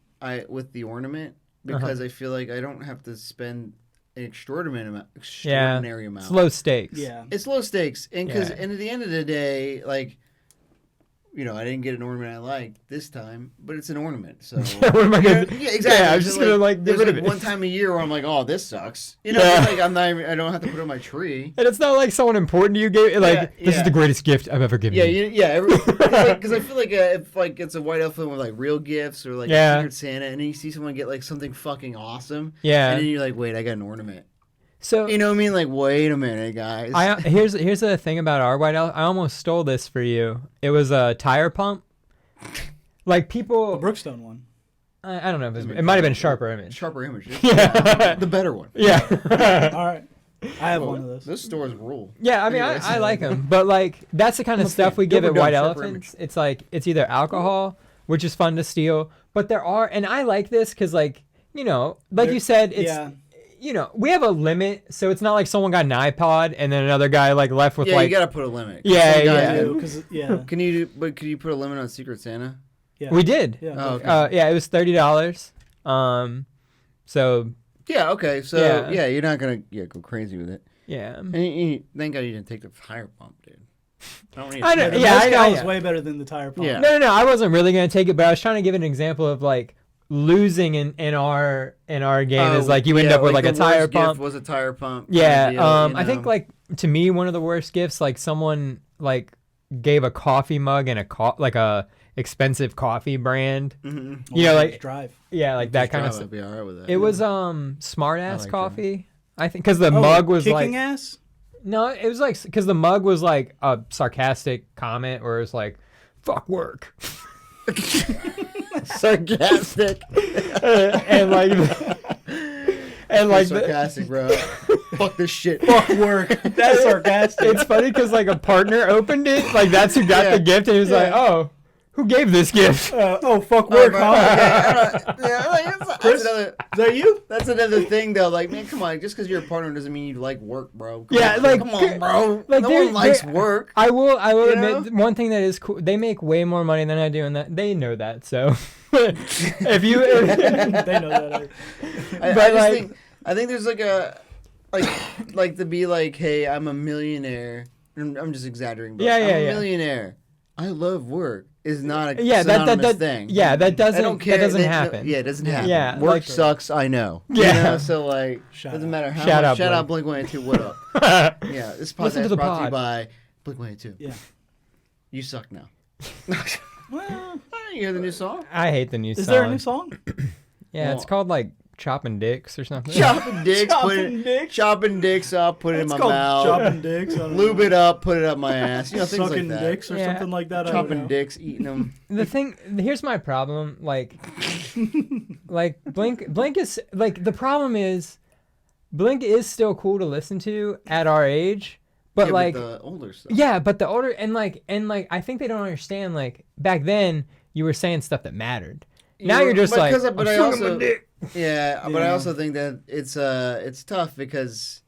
with the ornament because I feel like I don't have to spend an extraordinary amount. It's low stakes. Yeah. It's low stakes. And and at the end of the day, like, you know, I didn't get an ornament I liked this time, but it's an ornament. So what am I gonna? Yeah, exactly. Yeah, I was just gonna like get rid of it. One time a year where I'm like, oh, this sucks. You know, like I don't have to put it on my tree. And it's not like someone important to you gave like this is the greatest gift I've ever given. Yeah. Because I feel like if like it's a white elephant with like real gifts or like a Secret Santa, and then you see someone get like something fucking awesome. Yeah. And then you're like, wait, I got an ornament. So you know what I mean? Like, wait a minute, guys. Here's the thing about our white elephant. I almost stole this for you. It was a tire pump. Like people, a Brookstone one. I don't know if it might have been Sharper Image. Sharper Image. Yeah. The better one. Yeah. All right. I have one of those. Those stores rule. Yeah, I mean, I like them, but like that's the kind of stuff we give at White Elephants. It's like it's either alcohol, which is fun to steal, but there are, and I like this because like you know, like you said, it's. Yeah. You know, we have a limit, so it's not like someone got an iPod and then another guy like left with like. Yeah, you gotta put a limit. Yeah. Can you put a limit on Secret Santa? Yeah. We did. Yeah. Oh, okay. Yeah, it was $30. So. Yeah. Okay. So you're not gonna go crazy with it. Yeah. And thank God you didn't take the tire pump, dude. I know. Yeah, was way better than the tire pump. Yeah. No. I wasn't really gonna take it, but I was trying to give an example of like. Losing in our game is like you end up with like a tire pump. Was a tire pump. Yeah. I think like to me one of the worst gifts like someone like gave a coffee mug and a expensive coffee brand. Mm-hmm. You know, like drive. Yeah, like that kind of stuff. I'd be all right with that. It was smart ass coffee. I think because the mug was kicking ass. No, it was like because the mug was like a sarcastic comment where it was like "fuck work." Sarcastic and like sarcastic, bro. Fuck this shit. Fuck work. That's sarcastic. It's funny because like a partner opened it, like that's who got the gift, and he was like, "Oh, who gave this gift?" Fuck work, huh? Chris, is that you? That's another thing, though. Like, man, come on. Just because you're a partner doesn't mean you like work, bro. Come on, bro. Like, no one likes work. I will admit one thing that is cool. They make way more money than I do, and that they know that. So, if you, they know that. I think there's like to be like, hey, I'm a millionaire. I'm just exaggerating. But I'm a millionaire. I love work. Is not a synonymous thing. Yeah, that doesn't. I don't care. That doesn't happen. It doesn't happen. Yeah, work sucks. I know. Yeah. You know, so like, doesn't matter how. Shout out Blink-182. What up? Yeah, this podcast is brought to you by Blink-182. Yeah. You suck now. Well, you hear the new song? I hate the new song. Is there a new song? Yeah, it's called like Chopping Dicks or something. Chopping Dicks. Chopping Dicks up, put it in my mouth. Chopping Dicks. Lube it up, put it up my ass. You know, things Sucking like that. dicks or something like that. Chopping dicks, eating them. Here's my problem. Like Blink is like the problem is Blink is still cool to listen to at our age. But like the older stuff. Yeah, but the older and like I think they don't understand like back then you were saying stuff that mattered. Now you're just like but I also but I also think that it's tough because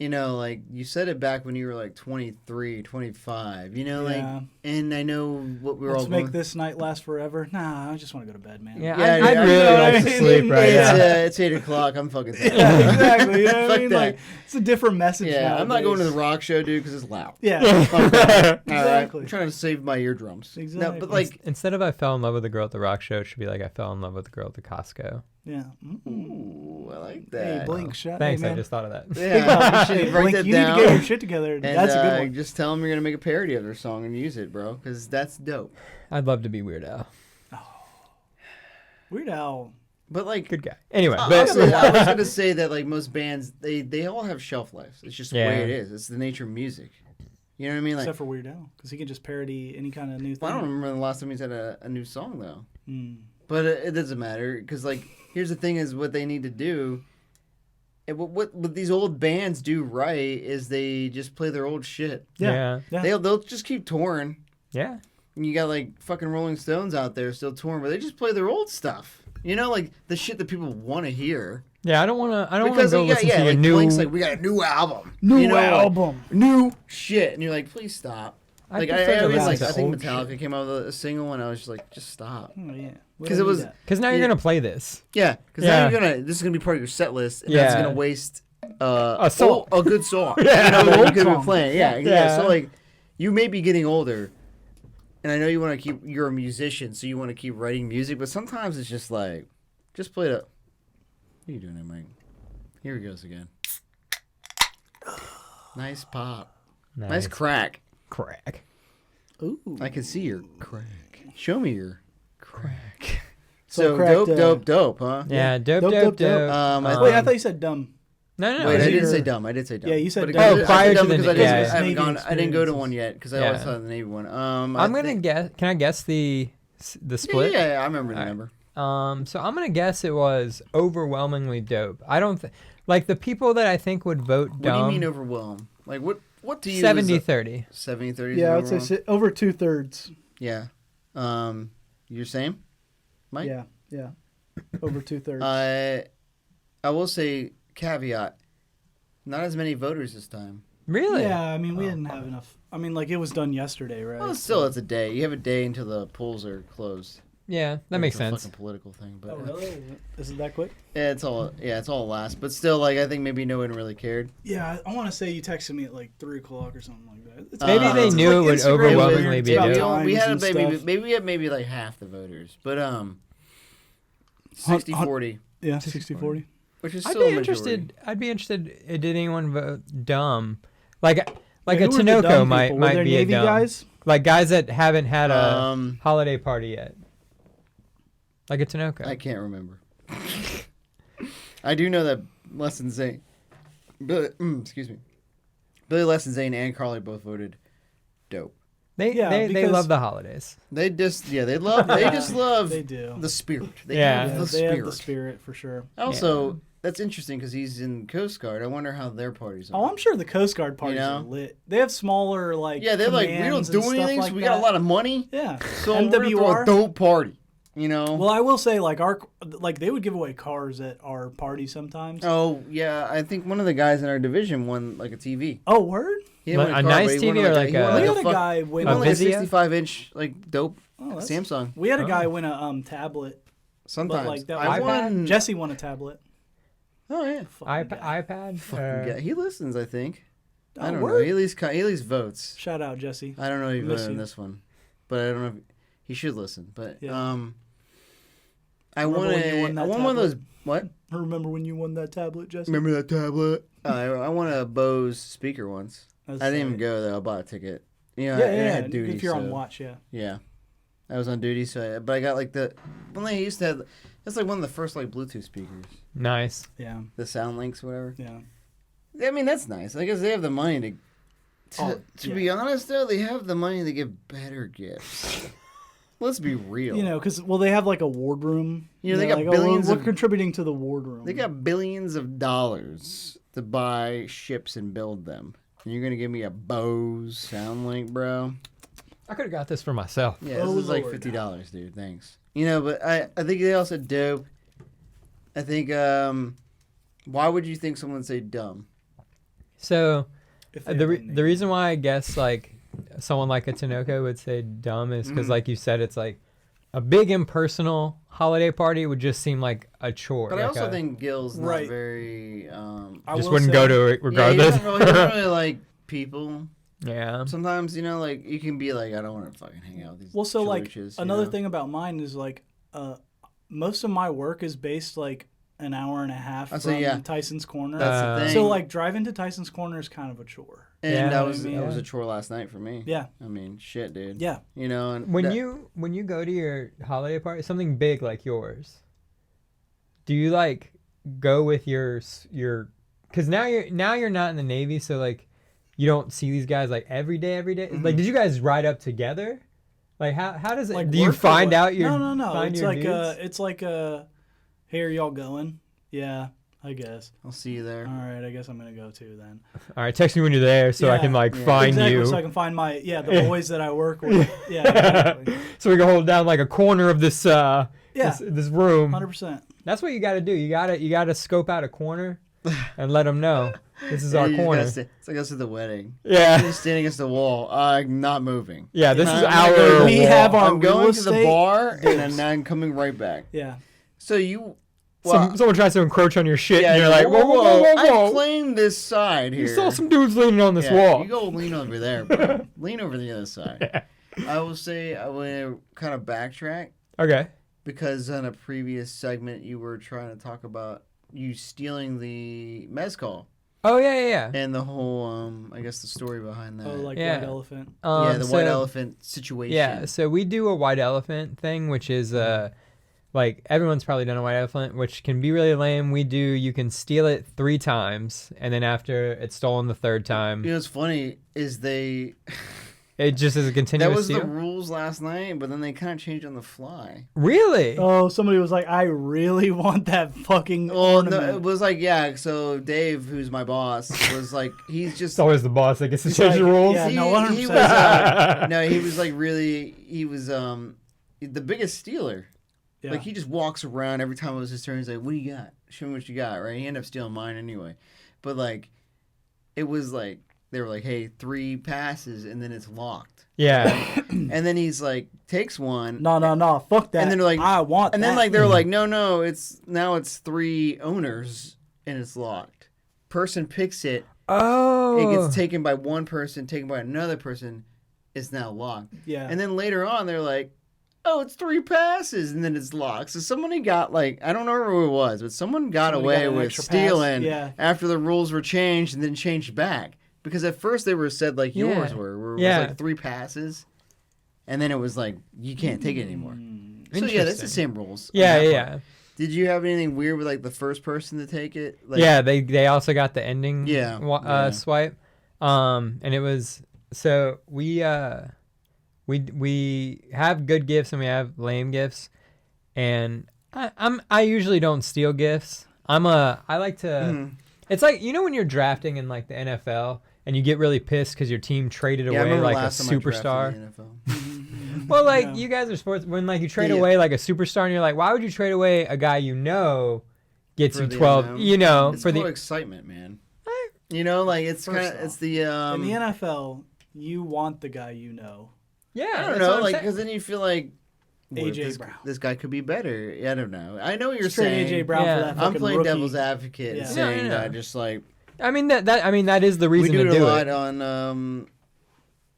you know, like you said it back when you were like 23, 25, you know, like, and I know what we were all Let's make this night last forever. Nah, I just want to go to bed, man. Yeah, I'd really like to sleep right now. It's 8 o'clock. I'm fucking tired. Yeah, exactly. You know what I mean? Like, it's a different message. Yeah, nowadays. I'm not going to the rock show, dude, because it's loud. Yeah. Exactly. All right. I'm trying to save my eardrums. Exactly. No, but like instead of I fell in love with the girl at the rock show, it should be like I fell in love with the girl at the Costco. Yeah. Ooh, I like that. Hey, Blink, thanks, I just thought of that. Yeah, you should write that you down. need to get your shit together. And, that's a good one. Just tell them you're going to make a parody of their song and use it, bro, because that's dope. I'd love to be Weird Al. Oh. Weird Al. But like, good guy. Anyway, I was going to say that like most bands, they all have shelf lives. It's just the way it is. It's the nature of music. You know what I mean? Like, except for Weird Al, because he can just parody any kind of new thing. Well, I don't remember the last time he's had a new song though. Mm. But it doesn't matter because like here's the thing: is what they need to do. And what these old bands do right is they just play their old shit. Yeah. They'll just keep touring. Yeah. And you got like fucking Rolling Stones out there still touring, but they just play their old stuff. You know, like the shit that people want to hear. Yeah, I don't want to go listen to your like new. Blink's like, we got a new album. New album. Like, new shit. And you're like, please stop. I think Metallica came out with a single, and I was just like, just stop. Oh yeah, because it was because now you're gonna play this. Yeah, because now this is gonna be part of your set list, and that's gonna waste a good song. That you could be playing. Yeah. So like, you may be getting older, and I know you want to keep. You're a musician, so you want to keep writing music, but sometimes it's just like, just play it up. What are you doing there, Mike? Here he goes again. Nice pop. Nice crack. Ooh. I can see your crack. Show me your crack. So dope, huh? Yeah, dope. Wait, I thought you said dumb. No. Wait, I didn't say dumb. I did say dumb. Yeah, you said dumb. Prior to the I didn't go to one yet because I always saw the Navy one. I'm gonna guess. Can I guess the split? Yeah, I remember the number. So I'm gonna guess it was overwhelmingly dope. I don't like the people that I think would vote dumb. What do you mean overwhelm? Like what do you 70-30. 70-30? Yeah, I would say over 2/3. Yeah. You're same? Mike? Yeah. Over 2/3. I will say caveat. Not as many voters this time. Really? Yeah, I mean we didn't have enough. I mean like it was done yesterday, right? Well, still it's a day. You have a day until the polls are closed. Yeah, that makes sense. It's a fucking political thing, but oh really? Is it that quick? Yeah, it's all last. But still, like I think maybe no one really cared. Yeah, I want to say you texted me at like 3:00 or something like that. Maybe they knew it would overwhelmingly be dope. We had maybe like half the voters, but 60-40. Yeah, 60-40. Which is still I'd be interested. Did anyone vote dumb? Like a who were the Tinoco dumb might people? Were there be a Navy dumb. guys? Like guys that haven't had a holiday party yet. Like a Tinoco. I can't remember. I do know that Lesson Zane, excuse me, Billy Lesson Zane and Carly both voted dope. They love the holidays. They just love they do. the spirit. They have the spirit for sure. Also, that's interesting because he's in Coast Guard. I wonder how their parties are. Oh, I'm sure the Coast Guard parties are lit. They have smaller they're like we don't do anything, so we got a lot of money. Yeah, so we're gonna throw a dope party. Well, I will say they would give away cars at our party sometimes. Oh yeah, I think one of the guys in our division won like a TV. Oh word! A nice TV or like a? We had a guy win a 65-inch like dope Samsung. We had a guy win a tablet. Sometimes iPad. Jesse won a tablet. Oh yeah, iPad. Yeah, he listens. I think. I don't know. He at least votes. Shout out Jesse. I don't know if he voted on this one, but I don't know if he should listen. But I won one of those. What? I remember when you won that tablet, Jesse? Remember that tablet? I won a Bose speaker once. I didn't even go though. I bought a ticket. I had duty. If you're on watch, Yeah, I was on duty, but I got like when they used to have. That's like one of the first like Bluetooth speakers. Nice. Yeah. The sound links, whatever. Yeah. I mean that's nice. I guess they have the money to be honest though, they have the money to give better gifts. Let's be real. Because they have like a wardroom. They got billions. We're contributing to the wardroom. They got billions of dollars to buy ships and build them. And you're gonna give me a Bose SoundLink, bro? I could have got this for myself. Yeah, this is like $50, dude. Thanks. But I think they also dope. I think. Why would you think someone would say dumb? So, the reason why I guess like someone like a Tinoco would say dumb is because, like you said, it's like a big impersonal holiday party would just seem like a chore. But I also think Gil's not very. Just wouldn't go to it regardless. Yeah, he doesn't really like people. Yeah. Sometimes like you can be like, I don't want to fucking hang out with these. Well, so churches, like another thing about mine is like, most of my work is based like an hour and a half from Tyson's Corner. That's the thing. So like driving to Tyson's Corner is kind of a chore. And that was a chore last night for me. Yeah. I mean, shit, dude. Yeah. And when you go to your holiday party, something big like yours, do you like go with your because now you're not in the Navy, so like you don't see these guys like every day. Mm-hmm. Like, did you guys ride up together? Like how does it? Like, do you find out your no? It's like hey, are y'all going? Yeah, I guess. I'll see you there. All right, I guess I'm gonna go too then. All right, text me when you're there so I can find you. So I can find the boys that I work with. Yeah, exactly. So we can hold down like a corner of this this room. 100%. That's what you got to do. You got to scope out a corner and let them know. This is our corner. It's like us at the wedding. Yeah. He's standing against the wall, not moving. Yeah, this is our We wall. have our I'm going to the estate bar, and then I'm coming right back. Yeah. So you... Well, Someone tries to encroach on your shit, yeah, and you're like, whoa. I claim this side here. You saw some dudes leaning on this wall. You go lean over there, bro. Lean over the other side. I will say I want to kind of backtrack. Okay. Because on a previous segment, you were trying to talk about you stealing the mezcal. Oh, yeah. And the whole, I guess the story behind that. Oh, like white elephant. The white elephant situation. Yeah, so we do a white elephant thing, which is, like, everyone's probably done a white elephant, which can be really lame. You can steal it 3 times, and then after it's stolen the 3rd time. You know what's funny is It just is a continuous That was steal? the rules last night, but then they kind of changed on the fly. Really? Oh, somebody was like, I really want that fucking ornament. No, it was like, so Dave, who's my boss, was like, he's just... It's always the boss that gets to change the rules. Yeah, no, 100%. He was like he was the biggest stealer. Yeah. Like, he just walks around every time it was his turn. He's like, what do you got? Show me what you got, right? He ended up stealing mine anyway. But, like, it was like, they were like, hey, 3 passes, and then it's locked. Yeah. And then he's like, takes one. No, fuck that. And then they're like, I want that. And then, like, they're like, no, it's 3 owners, and it's locked. Person picks it. Oh. It gets taken by one person, taken by another person. It's now locked. Yeah. And then later on, they're like, oh, it's 3 passes, and then it's locked. So somebody got, like, I don't know who it was, but someone got away with stealing after the rules were changed and then changed back. Because at first they were said like yours were, where it was like 3 passes, and then it was like, you can't take it anymore. So yeah, that's the same rules. Yeah. Did you have anything weird with like the first person to take it? Like, yeah, they also got the ending swipe. And it was, so we have good gifts and we have lame gifts, and I usually don't steal gifts. I like to it's like, you know, when you're drafting in like the NFL and you get really pissed because your team traded away like a superstar. Well, like you guys are sports, when like you trade away like a superstar and you're like, why would you trade away a guy you know gets you 12? You know, it's for the excitement, man. You know, like it's kind of it's the in the NFL, you want the guy you know. Yeah, I don't know, like because then you feel like AJ Brown. This guy could be better. I don't know. I know what you're saying. AJ Brown for that fucking I'm playing rookie. devil's advocate and saying that just like. I mean that is the reason we do to it do a lot it. on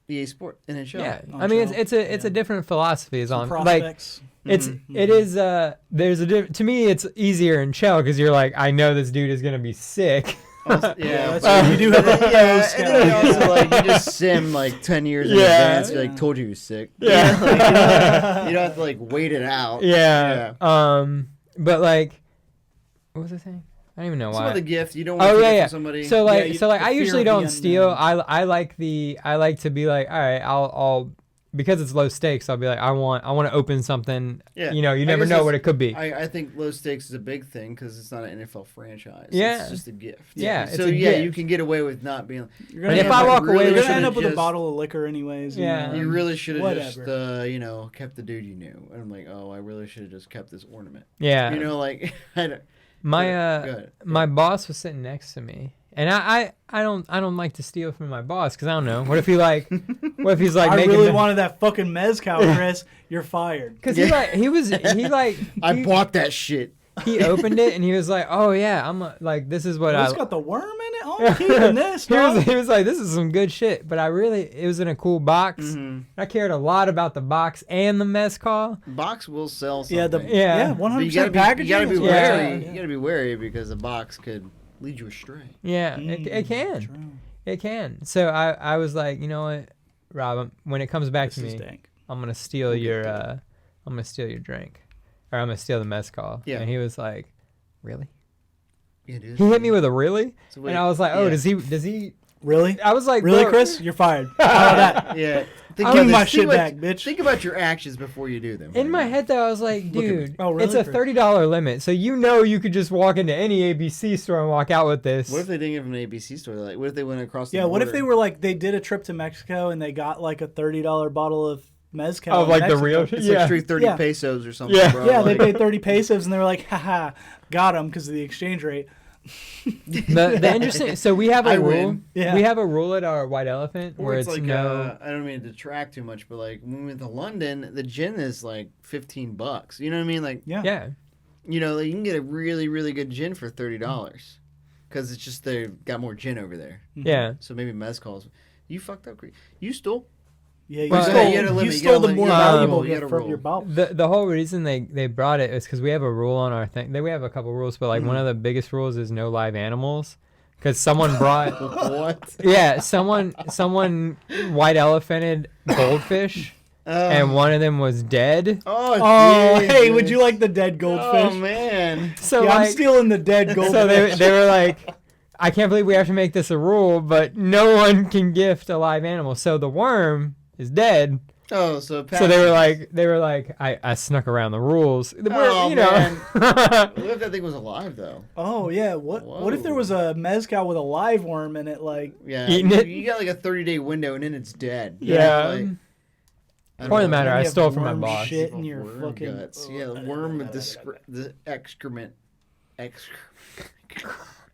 EA Sport NHL. Yeah, I mean it's a different philosophy. Is on prospects. Like it is there's to me it's easier in Chell because you're like, I know this dude is gonna be sick. That's right. You do have a and then you also like you just sim like 10 years in advance. You're like, told you was sick. Yeah, you don't have to like wait it out. Yeah. But like, what was I saying? I don't even know why. Some of the gift you don't want to get from somebody. So like, I usually don't steal. I like to be like, all right, I'll because it's low stakes. I'll be like, I want to open something. Yeah. You know, you never know what it could be. I think low stakes is a big thing because it's not an NFL franchise. Yeah. It's just a gift. Yeah. So you can get away with not being. And if I walk away, you're gonna end up with a bottle of liquor anyways. Yeah. You really should have just kept the dude you knew. And I'm like, oh, I really should have just kept this ornament. Yeah. You know, like my boss was sitting next to me, and I don't like to steal from my boss because I don't know. What if he's like I really wanted that fucking mezcal, Chris. You're fired. Because I bought that shit. He opened it and he was like, oh yeah, I'm like, this is what It's got the worm in it. Oh, I'm keeping this. He was like, this is some good shit. But it was in a cool box. Mm-hmm. I cared a lot about the box and the mezcal. Box will sell something. Yeah, 100% packaging. You gotta be wary. You gotta be wary because the box could lead you astray. Yeah, it can. True. It can. So I was like, you know what, Rob, when it comes back to me, I'm gonna steal your drink. Or I'm gonna steal the mezcal. Yeah. And he was like, really? It is. He hit me with a really? And I was like, oh, does he really? I was like, really, Chris? You're fired. How about that? Yeah. Give me my shit back, bitch. Think about your actions before you do them. In my head, though, I was like, dude, really, it's a $30 limit. So you could just walk into any ABC store and walk out with this. What if they didn't give them an ABC store? Like, what if they went across the border? what if they were like, they did a trip to Mexico and they got like a $30 bottle of mezcal. Oh, like the real shit? It's like straight 30 pesos or something. Yeah, bro. They paid 30 pesos and they were like, haha, got them because of the exchange rate. The interesting. So we have a rule. Win. Yeah. We have a rule at our White Elephant where it's like no. I don't mean to detract too much, but like when we went to London, the gin is like $15. You know what I mean? Like Yeah. you know, like you can get a really really good gin for $30 because it's just they got more gin over there. Yeah. So maybe mezcals. You fucked up. You stole. Yeah, you Well, stole, you had a limit. you You stole gotta the let- more you gotta valuable roll. You gift gotta from roll. your bottle. The whole reason they brought it is because we have a rule on our thing. We have a couple rules, but like one of the biggest rules is no live animals. Because someone brought What? yeah, someone white elephanted goldfish, and one of them was dead. Oh, Jesus. hey, would you like the dead goldfish? Oh man. So Yeah, I'm like, stealing the dead goldfish. so they were like, I can't believe we have to make this a rule, but no one can gift a live animal. So the worm is dead. Oh, so they were like, I snuck around the rules. Oh, You know. man. What if that thing was alive though? Oh yeah, what if there was a mezcal with a live worm in it? Like Yeah, Eating it? You got like a 30-day window and then it's dead. You Yeah. know, like, I don't Point of the know. matter, you I have stole from my worm boss. shit in your Worm fucking guts. Yeah, the worm with the excrement.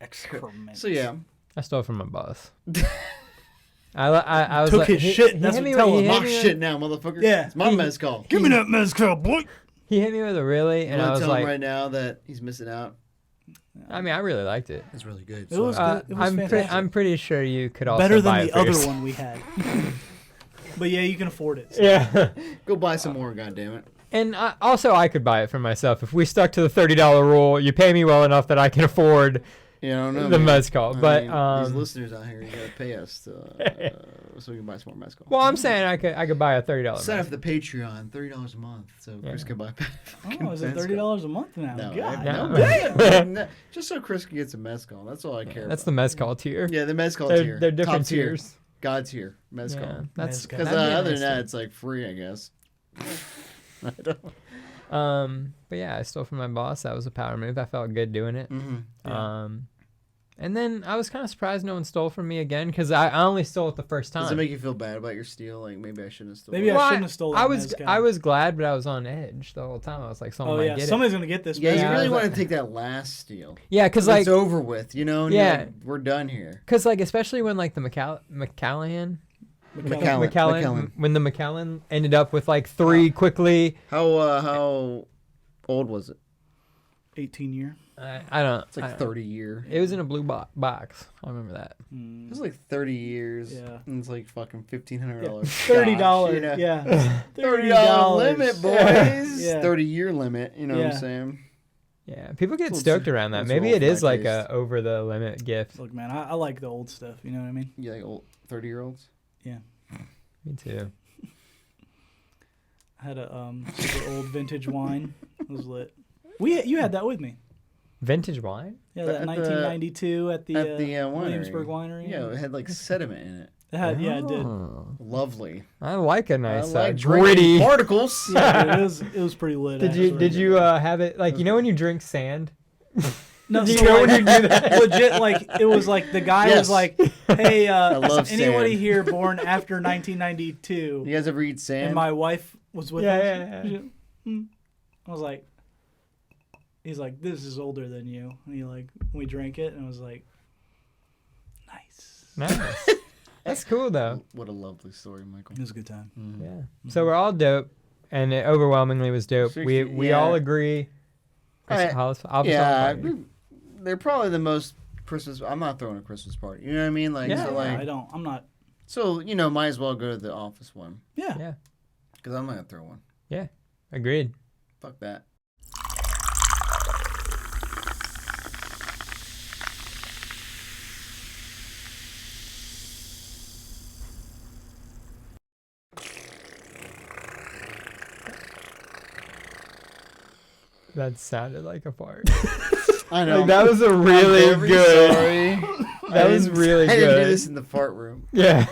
excrement. So yeah. I stole from my boss. I was Took like, his shit. That's hit what me tell with- him. he hit My me with- shit now, motherfucker. Yeah. It's my mezcal. Give me that mezcal, boy. He hit me with a really, You and I want was to tell like, him right now that he's missing out? I mean, I really liked it. It's really good. It was good. It was fantastic. I'm pretty sure you could also Better buy than it the for other yourself. one we had. But yeah, you can afford it. So. Yeah. Go buy some more, goddammit. And I could buy it for myself if we stuck to the $30 rule. You pay me well enough that I can afford You don't know, the man. mezcal. I But mean, these listeners out here, you gotta pay us so we can buy some more mezcal. well, I'm saying I could buy a $30 Sign up mezcal. for the Patreon, $30 a month, so Chris can buy. Oh, is it $30 a month now? No, God. no. damn. No, just so Chris can get some mezcal. That's all I care That's about. the mezcal tier. Yeah, the mezcal They're, tier. they're different Top tier. tiers. God tier. Mezcal. Yeah, that's Mezcal. Because that'd be other than nice that, to- it's like free, I guess. I don't. But yeah, I stole from my boss. That was a power move. I felt good doing it. Yeah. And then I was kind of surprised no one stole from me again because I only stole it the first time. Does it make you feel bad about your steal? Like maybe I shouldn't have stolen. Maybe it? I shouldn't have stolen I that was mezcal. I was glad, but I was on edge the whole time. I was like, someone Oh might yeah, get somebody's gonna get this. Yeah, mezcal. you really I was want like- to take that last steal. Yeah, because It's like over with, you know? And you're Yeah. like, we're done here. Because like especially when like the McCallan when the McCallan ended up with like 3 quickly. How old was it? 18 year. I don't. It's like 30 year. It was in a blue box. I remember that. It was like 30 years. Yeah. And it's like fucking $1,500. $30. You know? Yeah. $30 limit, boys. Yeah. 30-year limit. You know what Yeah. I'm saying? Yeah, people get It's a stoked little- around that. it's a Maybe little it is for my like taste. a over the limit gift. Look, man, I like the old stuff. You know what I mean? You like old 30-year-olds? Me too. I had a super old vintage wine. It was lit. You had that with me. Vintage wine? Yeah, that At the- 1992 at the winery. Williamsburg Winery. Yeah, it had like sediment in it. It had, yeah, it did. Oh, Lovely. I like a nice I like gritty. drinking particles. Yeah, it was pretty lit. Did you have it like you know when you drink sand? No, Do you so know like, when you do that? legit, like it was like the guy Yes. was like, "Hey, love anybody sand. here born after 1992?" You guys ever eat sand? And my wife was with Yeah, us. yeah, I was like, he's like, "This is older than you." And he like, we drank it, and I was like, "Nice." Nice. That's cool though. What a lovely story, Michael. It was a good time. Yeah. So we're all dope, and it overwhelmingly was dope. We Yeah. all agree. Yeah, they're probably the most Christmas. I'm not throwing a Christmas party. You know what I mean? Like, Yeah. so like, I'm not. so you know, might as well go to the office one Yeah. Yeah. because I'm not gonna throw one. Agreed. Fuck that. That sounded like a fart. I know. Like, that was a really I'm very good. Sorry. That was really I didn't do good. this in the fart room. Yeah.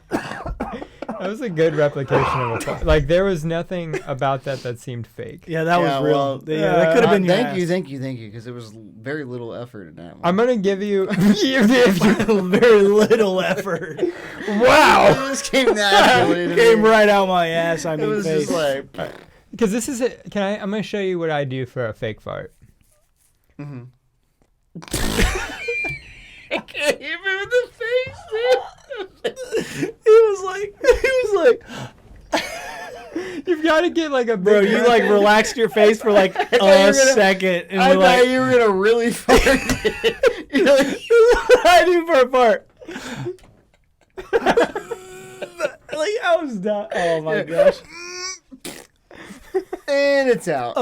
That was a good replication of a fart. Like there was nothing about that seemed fake. Yeah, that Yeah, was real. well, That could have been your thank ass. you, because it was very little effort in that one. I'm gonna give you. Very little effort. Wow. It just came naturally to Came me. right out my ass. I It mean, was face. just like. Because this is it. I'm gonna show you what I do for a fake fart. Mm-hmm. I can't hit me with the face, dude. He was like, You've got to get like a bro, you like relaxed your face for like a second. And I thought you were going to really fart. You're like, I do for a fart. Like, I was done. Oh my gosh. And it's out.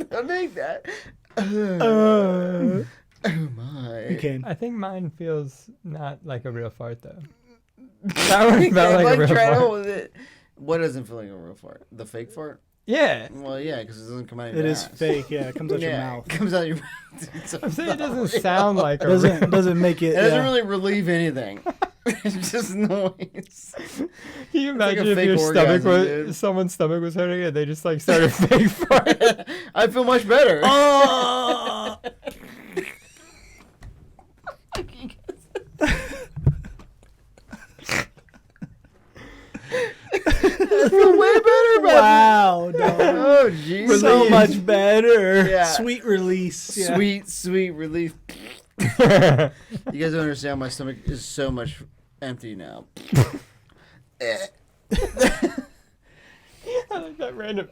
Don't make that. Oh my. Okay. I think mine feels not like a real fart though. That one felt like a real fart. With it. What doesn't feel like a real fart? The fake fart? Yeah. Well, yeah, because it doesn't come out of It your is ass. fake. Yeah, it comes out your mouth. It comes out of your mouth. I'm saying it doesn't sound like a Doesn't make it. It doesn't really relieve anything. It's just noise. Can you imagine like a if fake your stomach orgasm, was someone's stomach was hurting and they just like started fake fart? I feel much better. Oh. I feel way better about Wow. No. Oh, jeez. So much better. Yeah. Sweet release. Yeah. Sweet relief. You guys don't understand. My stomach is so much empty now. I like that random.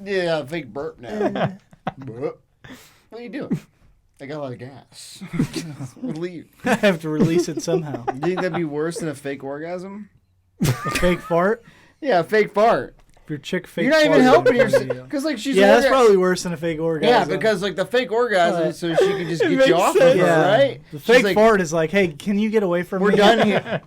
Yeah, fake burp now. What are you doing? I got a lot of gas. Relief. I have to release it somehow. You think that'd be worse than a fake orgasm? A fake fart? Yeah, a fake fart. If your chick fake You're not even farted, helping it'd yourself. be, Because, like, she's yeah, that's probably worse than a fake orgasm. Yeah, because, like, the fake orgasm, so she can just It get makes you off of sense. her, yeah. right? The She's fake like, fart is like, hey, can you get away from we're me? done here.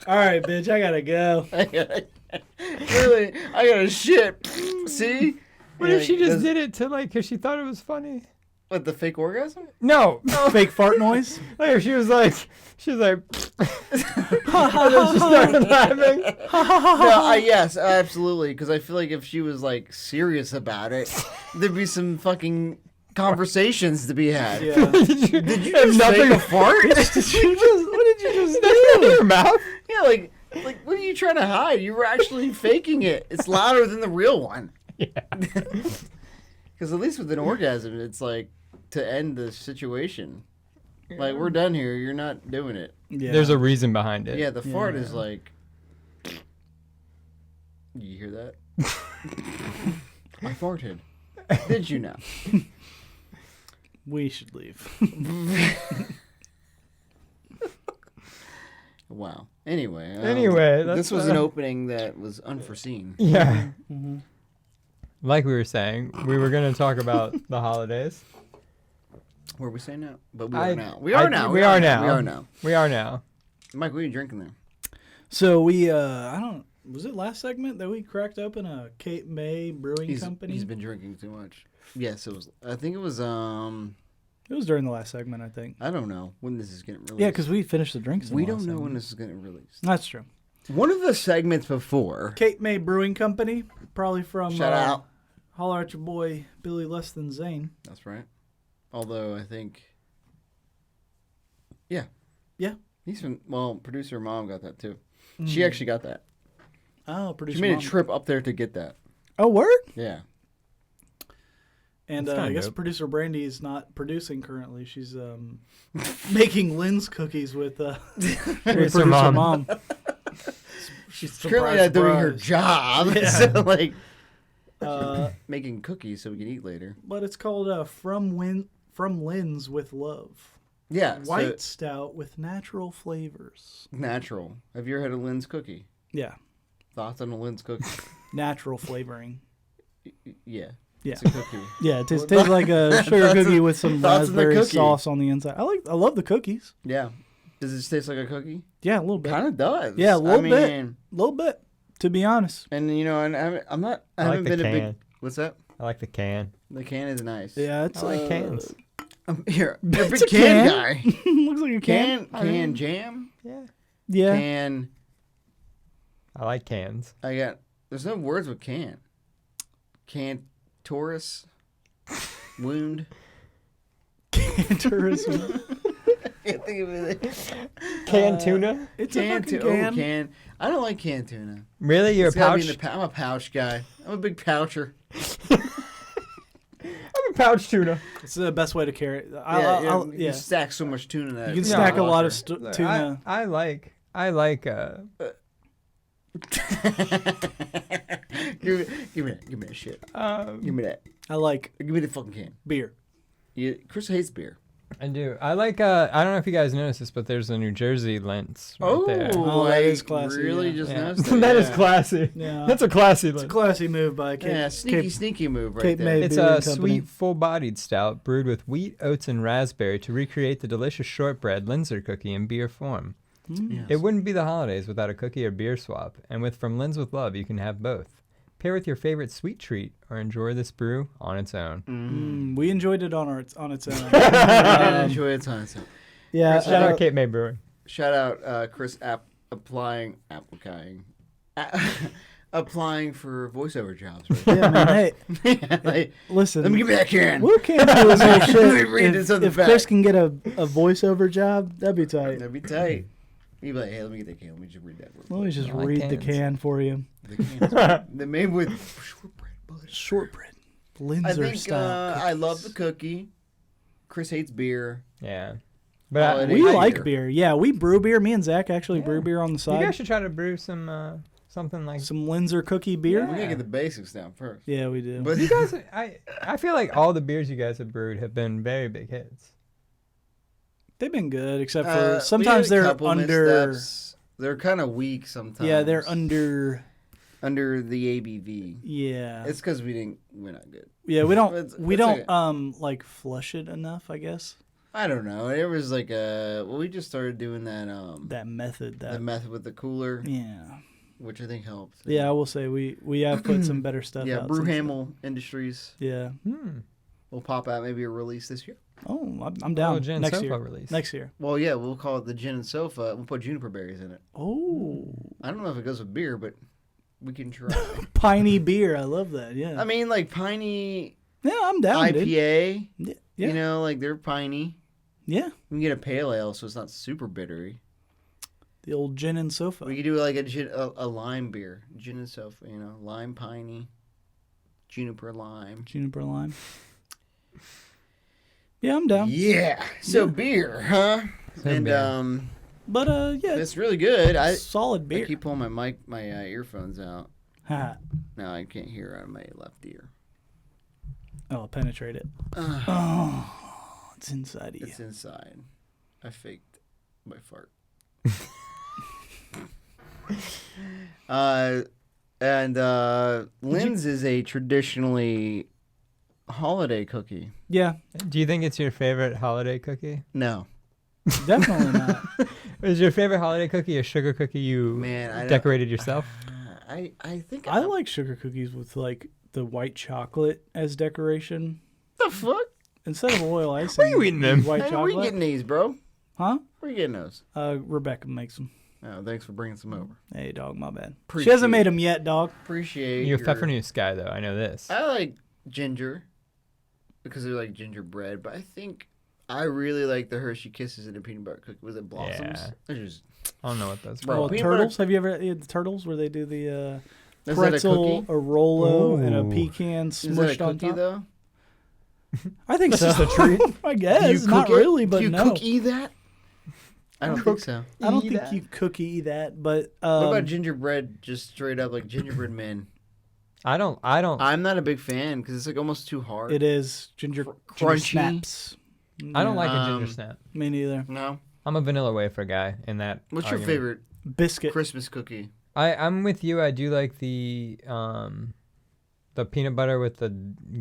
All right, bitch, I gotta go. Really, I got to shit. See? What if she just did it to like because she thought it was funny? What, the fake orgasm? No. Fake fart noise? Like if she was like, and then she started laughing. No, yes, absolutely. Because I feel like if she was, like, serious about it, there'd be some fucking conversations to be had. Yeah. Did you just fake a fart? What did you just That's in your mouth. Yeah, like, what are you trying to hide? You were actually faking it. It's louder than the real one. Yeah. Because at least with an orgasm, it's like to end the situation. Like, we're done here. You're not doing it. Yeah. There's a reason behind it. Yeah, the fart is like. You hear that? I farted. Did you know? We should leave. Wow. Anyway. This was an opening that was unforeseen. Yeah. Mm-hmm. Like we were saying, we were going to talk about the holidays. What are we saying now? But we are now. We are now. We are now. Mike, what are you drinking there? So we, was it last segment that we cracked open a Cape May Brewing Company? He's been drinking too much. Yes, it was. I think it was. It was during the last segment, I think. I don't know when this is getting released. Yeah, because we finished the drinks. We don't know when this is getting released. That's true. One of the segments before. Cape May Brewing Company, probably from. Shout out. Holler at your boy Billy Less Than Zane. That's right. Although I think. Yeah. Yeah. He's from. Well, producer mom got that too. She actually got that. Oh, producer. She made mom. a trip up there to get that. Oh, word? Yeah. And That's I kinda guess dope. producer Brandy is not producing currently. She's making Lynn's cookies with producer mom. She's currently not doing her job. Yeah. So, like, making cookies so we can eat later. But it's called From Lynn's with Love. Yeah. White stout with natural flavors. Natural. Have you ever had a Lynn's cookie? Yeah. Thoughts on a Lynn's cookie? Natural flavoring. Yeah. Yeah. It's a cookie. Yeah, it tastes like a sugar Thoughts cookie on- with some thoughts on the raspberry cookie. sauce on the inside. I love the cookies. Yeah. Does it taste like a cookie? Yeah, a little bit. Kind of does. Yeah, a little bit. mean, A little bit, to be honest. And you know, and I'm not. I I like haven't the been a big. can. What's that? I like the can. The can is nice. Yeah, it's I like cans. You're a It's big a can. guy. Looks like a can. Can jam. Yeah. Yeah. Can. I like cans. There's no words with can. Can. Taurus. Wound. Tourism. Can't think of it. Canned tuna? It's a Can. fucking Oh, can. I don't like canned tuna. Really? You're It's a gotta be pouch? I'm a pouch guy. I'm a big poucher. pouch tuna. It's the best way to carry it. You stack so much tuna in that. You can stack a lot of tuna. I like. Give me that shit. Give me that. Give me the fucking can. Beer. Chris hates beer. I do. I like. I don't know if you guys noticed this, but there's a New Jersey lens right there. Oh, that is classy. Really just noticed that. That is classy. Yeah, that's a classy lens. It's a classy move by Cape. Yeah, sneaky move right there. It's a sweet, full-bodied stout brewed with wheat, oats, and raspberry to recreate the delicious shortbread Linzer cookie in beer form. Yes. It wouldn't be the holidays without a cookie or beer swap, and with From Linz with Love, you can have both. Pair with your favorite sweet treat, or enjoy this brew on its own. We enjoyed it on its own. Enjoy it on its own. Yeah. Shout out Cape May Brewing. Shout out Chris applying for voiceover jobs. Right? Yeah, man. Hey, listen. Let me give me that can. We'll cancel this whole shit. Read If Chris can get a voiceover job, that'd be tight. That'd be tight. You'd be like, hey, let me get that can. Let me just read that. Let me just read the can for you. The can. They're made with shortbread butter. Shortbread. Linzer I think style. I love the cookie. Chris hates beer. Yeah. But we like beer. Yeah, we brew beer. Me and Zach actually brew beer on the side. You guys should try to brew some something like some Linzer cookie beer. Yeah. We gotta get the basics down first. Yeah, we do. But you guys, I feel like all the beers you guys have brewed have been very big hits. They've been good, except for sometimes they're under. Missteps. They're kind of weak sometimes. Yeah, they're under the ABV. Yeah, it's because we're not good. Yeah, we don't like flush it enough, I guess. I don't know. It was like we just started doing that method with the cooler. Yeah. Which I think helped. Yeah, I will say we have put some better stuff out. Yeah, Brewhamel Industries. Yeah. We'll pop out maybe a release this year. Oh, I'm down. Gin next sofa year. Release. Next year. Well, yeah, we'll call it the gin and sofa. We'll put juniper berries in it. Oh. I don't know if it goes with beer, but we can try. Piney beer. I love that. Yeah. I mean, like piney. Yeah, I'm down. IPA. Yeah. You know, like they're piney. Yeah. You can get a pale ale, so it's not super bittery. The old gin and sofa. We could do like a lime beer, gin and sofa. You know, lime piney, juniper lime. Yeah, I'm down. Yeah. So beer, huh? But yeah, it's really good. Solid beer. I keep pulling my earphones out. Now I can't hear out of my left ear. Oh, penetrate it. It's inside of you. It's inside. I faked my fart. Linz is a traditionally holiday cookie. Yeah. Do you think it's your favorite holiday cookie? No. Definitely not. Is your favorite holiday cookie a sugar cookie you decorated yourself? I think I like sugar cookies with like the white chocolate as decoration. The fuck? Instead of oil icing. Where are you eating them? White chocolate. Where are you getting these, bro? Huh? Where are you getting those? Rebecca makes them. Oh, thanks for bringing some over. Hey, dog, my bad. She hasn't made them yet, dog. Appreciate You're a pfeffernuss guy, though. I know this. I like ginger because they're like gingerbread, but I think I really like the Hershey Kisses and the peanut butter cookie. Was it Blossoms? Yeah. They're just... I don't know what those are. Well, turtles. Have you ever had the turtles where they do the pretzel, a Rolo, and a pecan smushed on top? Though? I think so. That's just a treat. I guess. Not really, but no. Do you cookie that? I don't think so. I don't think you cookie that, but... what about gingerbread, just straight up, like gingerbread men? I don't. I'm not a big fan, because it's like almost too hard. It is. Ginger snaps. I don't like a ginger snap. Me neither. No? I'm a vanilla wafer guy in that What's your favorite biscuit Christmas cookie? I'm with you. I do like the peanut butter with the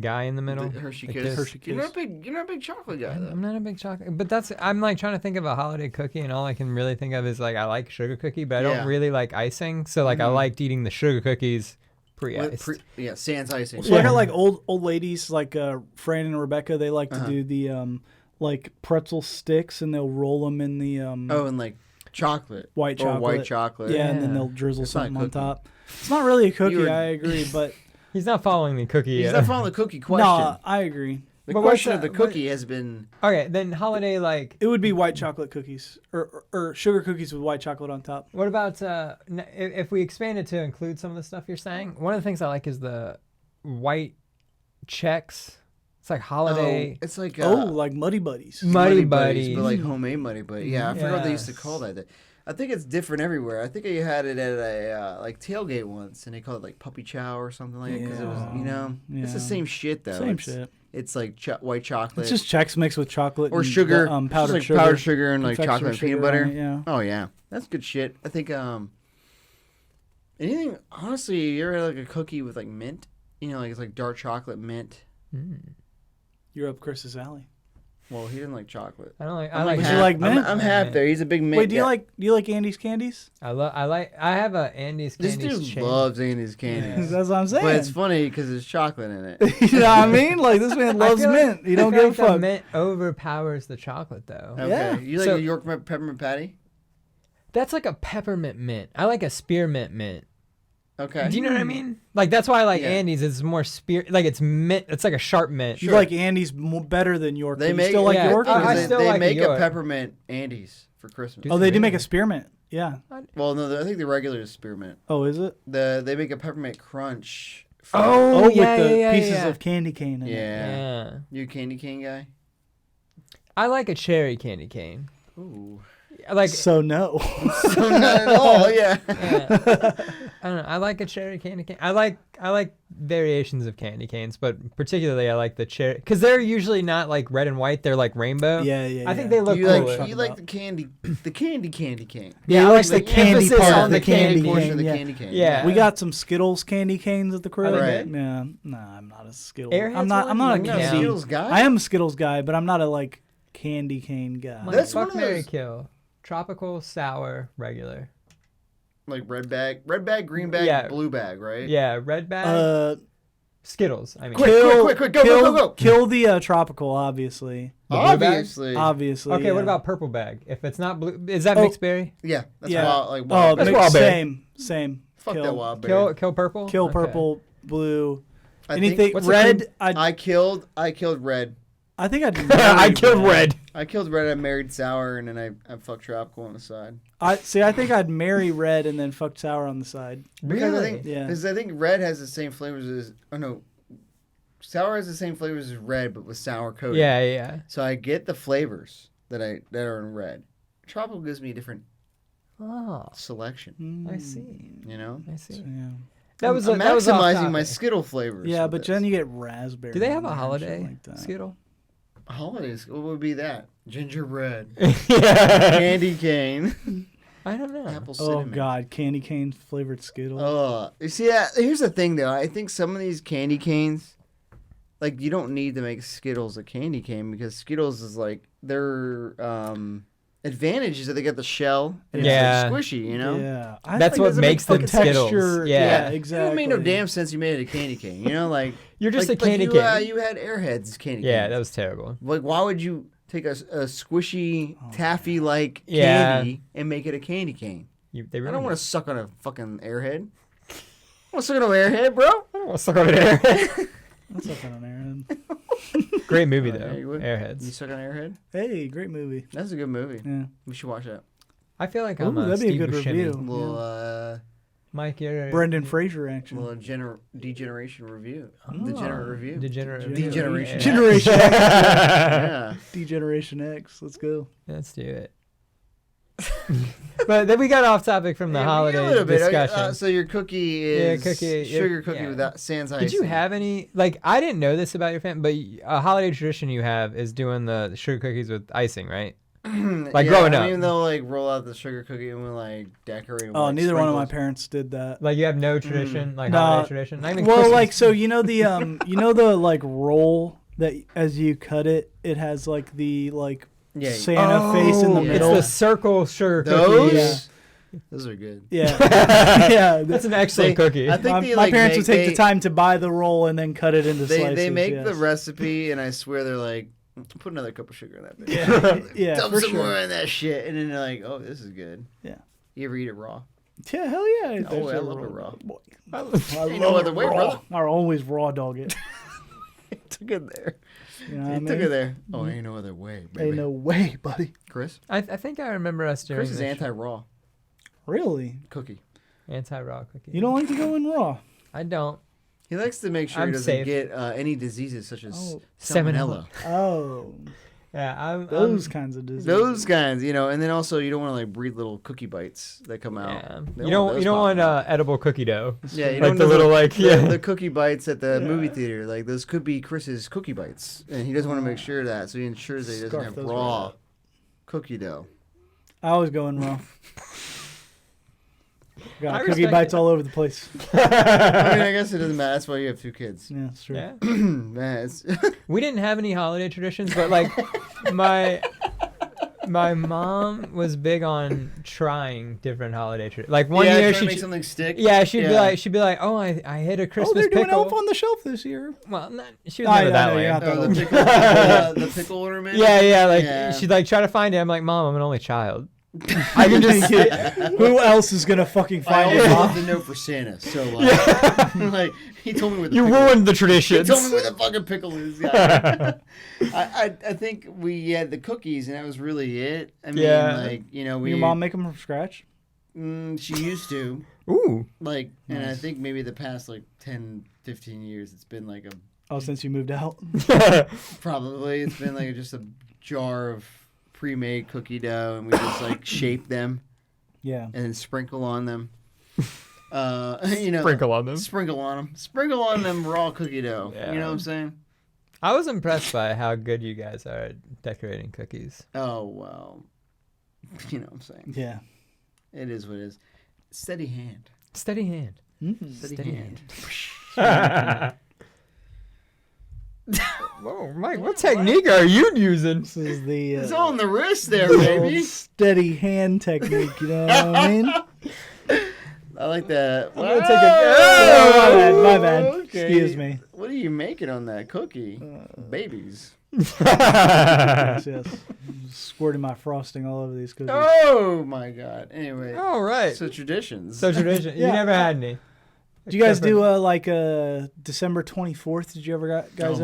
guy in the middle. The Hershey Kiss. You're not a big chocolate guy, though. I'm not a big chocolate, but I'm like trying to think of a holiday cookie, and all I can really think of is like I like sugar cookie, but I don't really like icing. So like I liked eating the sugar cookies pre-iced. Sans icing. So I got like old ladies like Fran and Rebecca. They like to do the like pretzel sticks, and they'll roll them in the and like chocolate, white chocolate. Yeah, and then they'll drizzle something on top. It's not really a cookie. I agree, but. He's not following the cookie. He's not following the cookie question. No, I agree. The question of the cookie has been... Okay, then holiday, like... It would be white chocolate cookies, or sugar cookies with white chocolate on top. What about, if we expand it to include some of the stuff you're saying, one of the things I like is the white Chex It's like holiday. It's like like Muddy Buddies. Muddy Buddies. But like homemade Muddy Buddies. Yeah, I forgot what they used to Yes. call that. I think it's different everywhere. I think I had it at a like tailgate once, and they called it like puppy chow or something like that because it was, it's the same shit though. Same shit. It's like white chocolate. It's just Chex Mix with chocolate or sugar, powdered like sugar, powdered sugar and like chocolate and peanut butter. Yeah. Oh yeah, that's good shit. I think anything. Honestly, you ever had like a cookie with like mint? Like it's like dark chocolate mint. You're up Chris's alley. Well, he didn't like chocolate. I don't like. I'm I like. Would half. you like mint? I'm half there. He's a big mint. Wait, do guy. you like Andy's candies? I have a Andy's This candies dude chain. loves Andy's candies. That's what I'm saying. But it's funny because there's chocolate in it. You know what I mean? Like this man loves mint. He don't I feel give a like fuck. the mint overpowers the chocolate though. Okay. Yeah. You like So- a York peppermint patty? That's like a peppermint mint. I like a spearmint mint. Okay. Do you know what I mean? Like that's why I like Yeah. Andy's. It's more like it's mint. It's like a sharp mint. You like Andy's better than York. They but make you still like yeah, York. I They, still they like make a York. peppermint Andy's for Christmas. Oh, they do Really? make a spearmint. Yeah. Well, no, I think the regular is spearmint. Oh, is it? They make a peppermint crunch. Oh, yeah, with the yeah, pieces yeah. of candy cane in it. Yeah. Yeah. You a candy cane guy? I like a cherry candy cane. Ooh. Like So no. So not at all. Yeah. yeah. I don't know. I like a cherry candy cane. I like variations of candy canes, but particularly I like the cherry because they're usually not like red and white. They're like rainbow. Yeah. I think they look You cooler. like the candy cane. Yeah, I like like the the candy emphasis part on of the the candy candy portion cane. of the Yeah. candy cane. Yeah. We got some Skittles candy canes at the crib. Right. Yeah. Nah, I'm not a Skittles. Airheads I'm not one? a Like, You're not a candy. Skittles guy. I am a Skittles guy, but I'm not a like candy cane guy. Like, That's fuck, one of marry, those- kill. Tropical, sour, regular. Like red bag, green bag, Yeah. blue bag, right? Yeah, red bag. Skittles. I mean, Quick, go. Kill the tropical, obviously. The blue bag? Obviously. Obviously. Okay, yeah. what about purple bag? If it's not blue, is that Oh. mixed berry? Yeah. That's Yeah. wild. Oh, That's mix- wild berry. same. Fuck kill, that wild berry. Kill purple. Kill Okay. purple, blue. I Anything think, What's the red? cream- I killed red. I think I'd. I killed red. I killed red. I married sour, and then I fucked tropical on the side. I think I'd marry red and then fuck sour on the side. Because Really? I think, Yeah. because I think red has the same flavors as. Oh no, sour has the same flavors as red, but with sour coating. Yeah. So I get the flavors that are in red. Tropical gives me a different Oh, selection. I see. You know. I see. Yeah. That was I'm that was off maximizing my topic. Skittle flavors. Yeah, with but this. then you get raspberry. Do they have in a there and shit holiday like that. Skittle? Holidays. What would be that? Gingerbread, Yeah. candy cane, I don't know. apple Oh cinnamon. God, candy cane flavored Skittles. You see, here's the thing though. I think some of these candy canes, like you don't need to make Skittles a candy cane because Skittles is like their advantage is that they got the shell and Yeah. it's like squishy. You know. Yeah, I That's think what doesn't makes make them fucking Skittles. texture. Yeah. It exactly. would make no damn sense you made it a candy cane. You know, like You're just like, a candy like you, cane. you had Airheads candy. Yeah, canes. that was terrible. Like, why would you take a squishy taffy-like Yeah. candy and make it a candy cane? They I really don't want to suck on a fucking Airhead. I want to suck on an Airhead, bro. I don't want to suck on an Airhead. That's something on Aaron. Great movie Oh, though. yeah, you would? Airheads. You suck on Airhead? Hey, great movie. That's a good movie. Yeah. We should watch that. I feel like Ooh, I'm a that'd be a Steve good Buscemi. review. Little Mike, you're Brendan Fraser action. degeneration review. Oh, Degenerate review. Degeneration. Generation X. Yeah. Degeneration X. Let's go. Let's do it. But then we got off topic from the Yeah, holiday a little bit. discussion. So your cookie is sugar cookie yeah. without sans icing. Did you have any? Like, I didn't know this about your family, but a holiday tradition you have is doing the sugar cookies with icing, right? Like growing up. Even though like roll out the sugar cookie and we like decorate. Oh, with, neither one of my sprinkles. parents did that. Like you have no tradition, like No. holiday tradition. Not even Well, Christmas. like so, you know the like roll that as you cut it, it has like the like Yeah. Santa face in the yeah. middle. It's the circle sugar Those. cookie. Yeah. Those are good. Yeah, yeah. That's an excellent cookie. I think My, they, my like, parents would take they, the time to buy the roll and then cut it into slices. They make yes. the recipe, and I swear they're like, put another cup of sugar in that. Bitch. Yeah, yeah, Dump for some sure. more in that shit, and then they're like, oh, this is good. Yeah. You ever eat it raw? Yeah, hell yeah. I eat that Oh, I shit love it raw. Boy. I I no love other it way, raw. brother. I always raw dog it. Took it there. You know what I You mean? took it there. Oh, ain't no other way, baby. Ain't no way, buddy. Chris? I think I remember us doing Chris is this anti-raw Really? cookie. anti-raw cookie. You don't like to go in raw? I don't. He likes to make sure he doesn't get any diseases such as salmonella. Oh. Yeah, those kinds of diseases. Those kinds, and then also you don't want to like breed little cookie bites that come out. Yeah. You don't want edible cookie dough. Yeah, you like don't the little the cookie bites at the movie theater. Like those could be Chris's cookie bites, and he doesn't want to make sure of that, so he ensures that he doesn't have raw cookie dough. I always go in raw. Got cookie bites all over the place. I mean, I guess it doesn't matter. That's why you have 2 kids. Yeah, that's true. Yeah. Man, we didn't have any holiday traditions, but like my mom was big on trying different holiday traditions. Like one year she'd make something stick. Yeah, she'd be like, oh, I hit a Christmas they're doing pickle. Elf on the Shelf this year. Well, she was never that way. The pickle ornament. Yeah. She'd like try to find it. I'm like, Mom, I'm an only child. I can just who else is gonna fucking find it? I love the note for Santa. So like he told me where the you ruined the traditions. He told me where the fucking pickle is. Yeah. I think we had the cookies and that was really it. I mean, like your mom make them from scratch. She used to. Ooh. Like, and I think maybe the past like 10, 15 years, it's been like since you moved out. Probably it's been like just a jar of pre-made cookie dough, and we just like shape them, and then sprinkle on them. Sprinkle on them raw cookie dough. Yeah. You know what I'm saying? I was impressed by how good you guys are at decorating cookies. Oh well, you know what I'm saying? Yeah, it is what it is. Steady hand. Mm-hmm. Steady hand. Whoa, Mike, what technique are you using? This is the it's all on the wrist there, baby. Steady hand technique, you know what I mean? I like that. I'm gonna take my bad. Okay. Excuse me. What are you making on that cookie? Babies. yes. Squirting my frosting all over these cookies. Oh my god. Anyway. All right. So traditions. You never had any. Did you guys do December 24th? Did you ever guys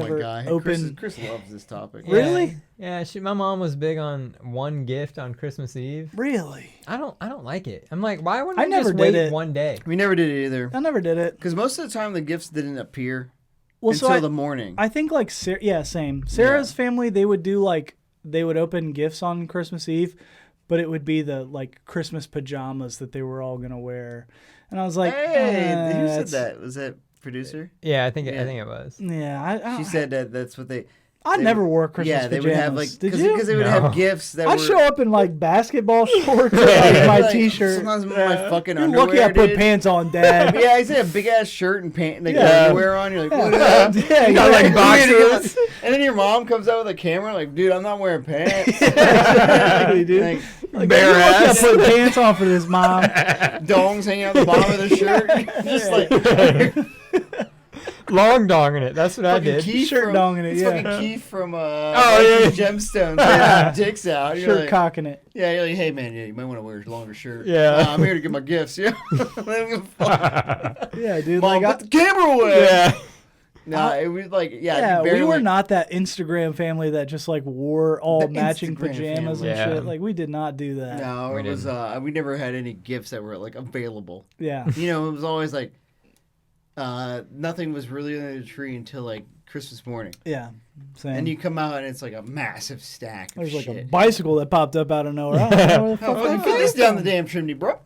open? Chris loves this topic. Yeah. Really? Yeah. My mom was big on one gift on Christmas Eve. Really? I don't like it. I'm like, why wouldn't I just wait one day? We never did it either. I never did it because most of the time the gifts didn't appear until the morning. I think same. Sarah's family, they would open gifts on Christmas Eve, but it would be the Christmas pajamas that they were all gonna wear. And I was like, "Hey, who said that? Was that producer?" Yeah, I think it was. Yeah, she said that's what they. I never wore Christmas pajamas. They would have Did you? Because they would have gifts that I'd show up in basketball shorts or my t-shirt. Sometimes my fucking You're underwear. Lucky I put pants on, Dad. Yeah, I said a big ass shirt and pants underwear on. You're like, what is that? Yeah, you got boxers. And then your mom comes out with a camera, like, dude, I'm not wearing pants. Exactly, dude. Bare ass. I put pants on for this, Mom. Dongs hanging out the bottom of the shirt. Just long donging it. That's what I did. Shirt donging it. Yeah. Fucking Keith from Gemstones. Dicks out. You're shirt cocking it. Yeah, you're like, hey man, you might want to wear a longer shirt. Yeah. I'm here to get my gifts. Yeah. Yeah, dude. Mom, put the camera away. Yeah. No, it was we were not that Instagram family that just wore all matching Instagram pajamas family. and shit. We did not do that. No, it was we never had any gifts that were available. Yeah. It was always nothing was really under the tree until Christmas morning. Yeah. Same. And you come out and it's a massive stack of There's shit. a bicycle that popped up out of nowhere. I don't know where the fuck you put this down the damn chimney, bro.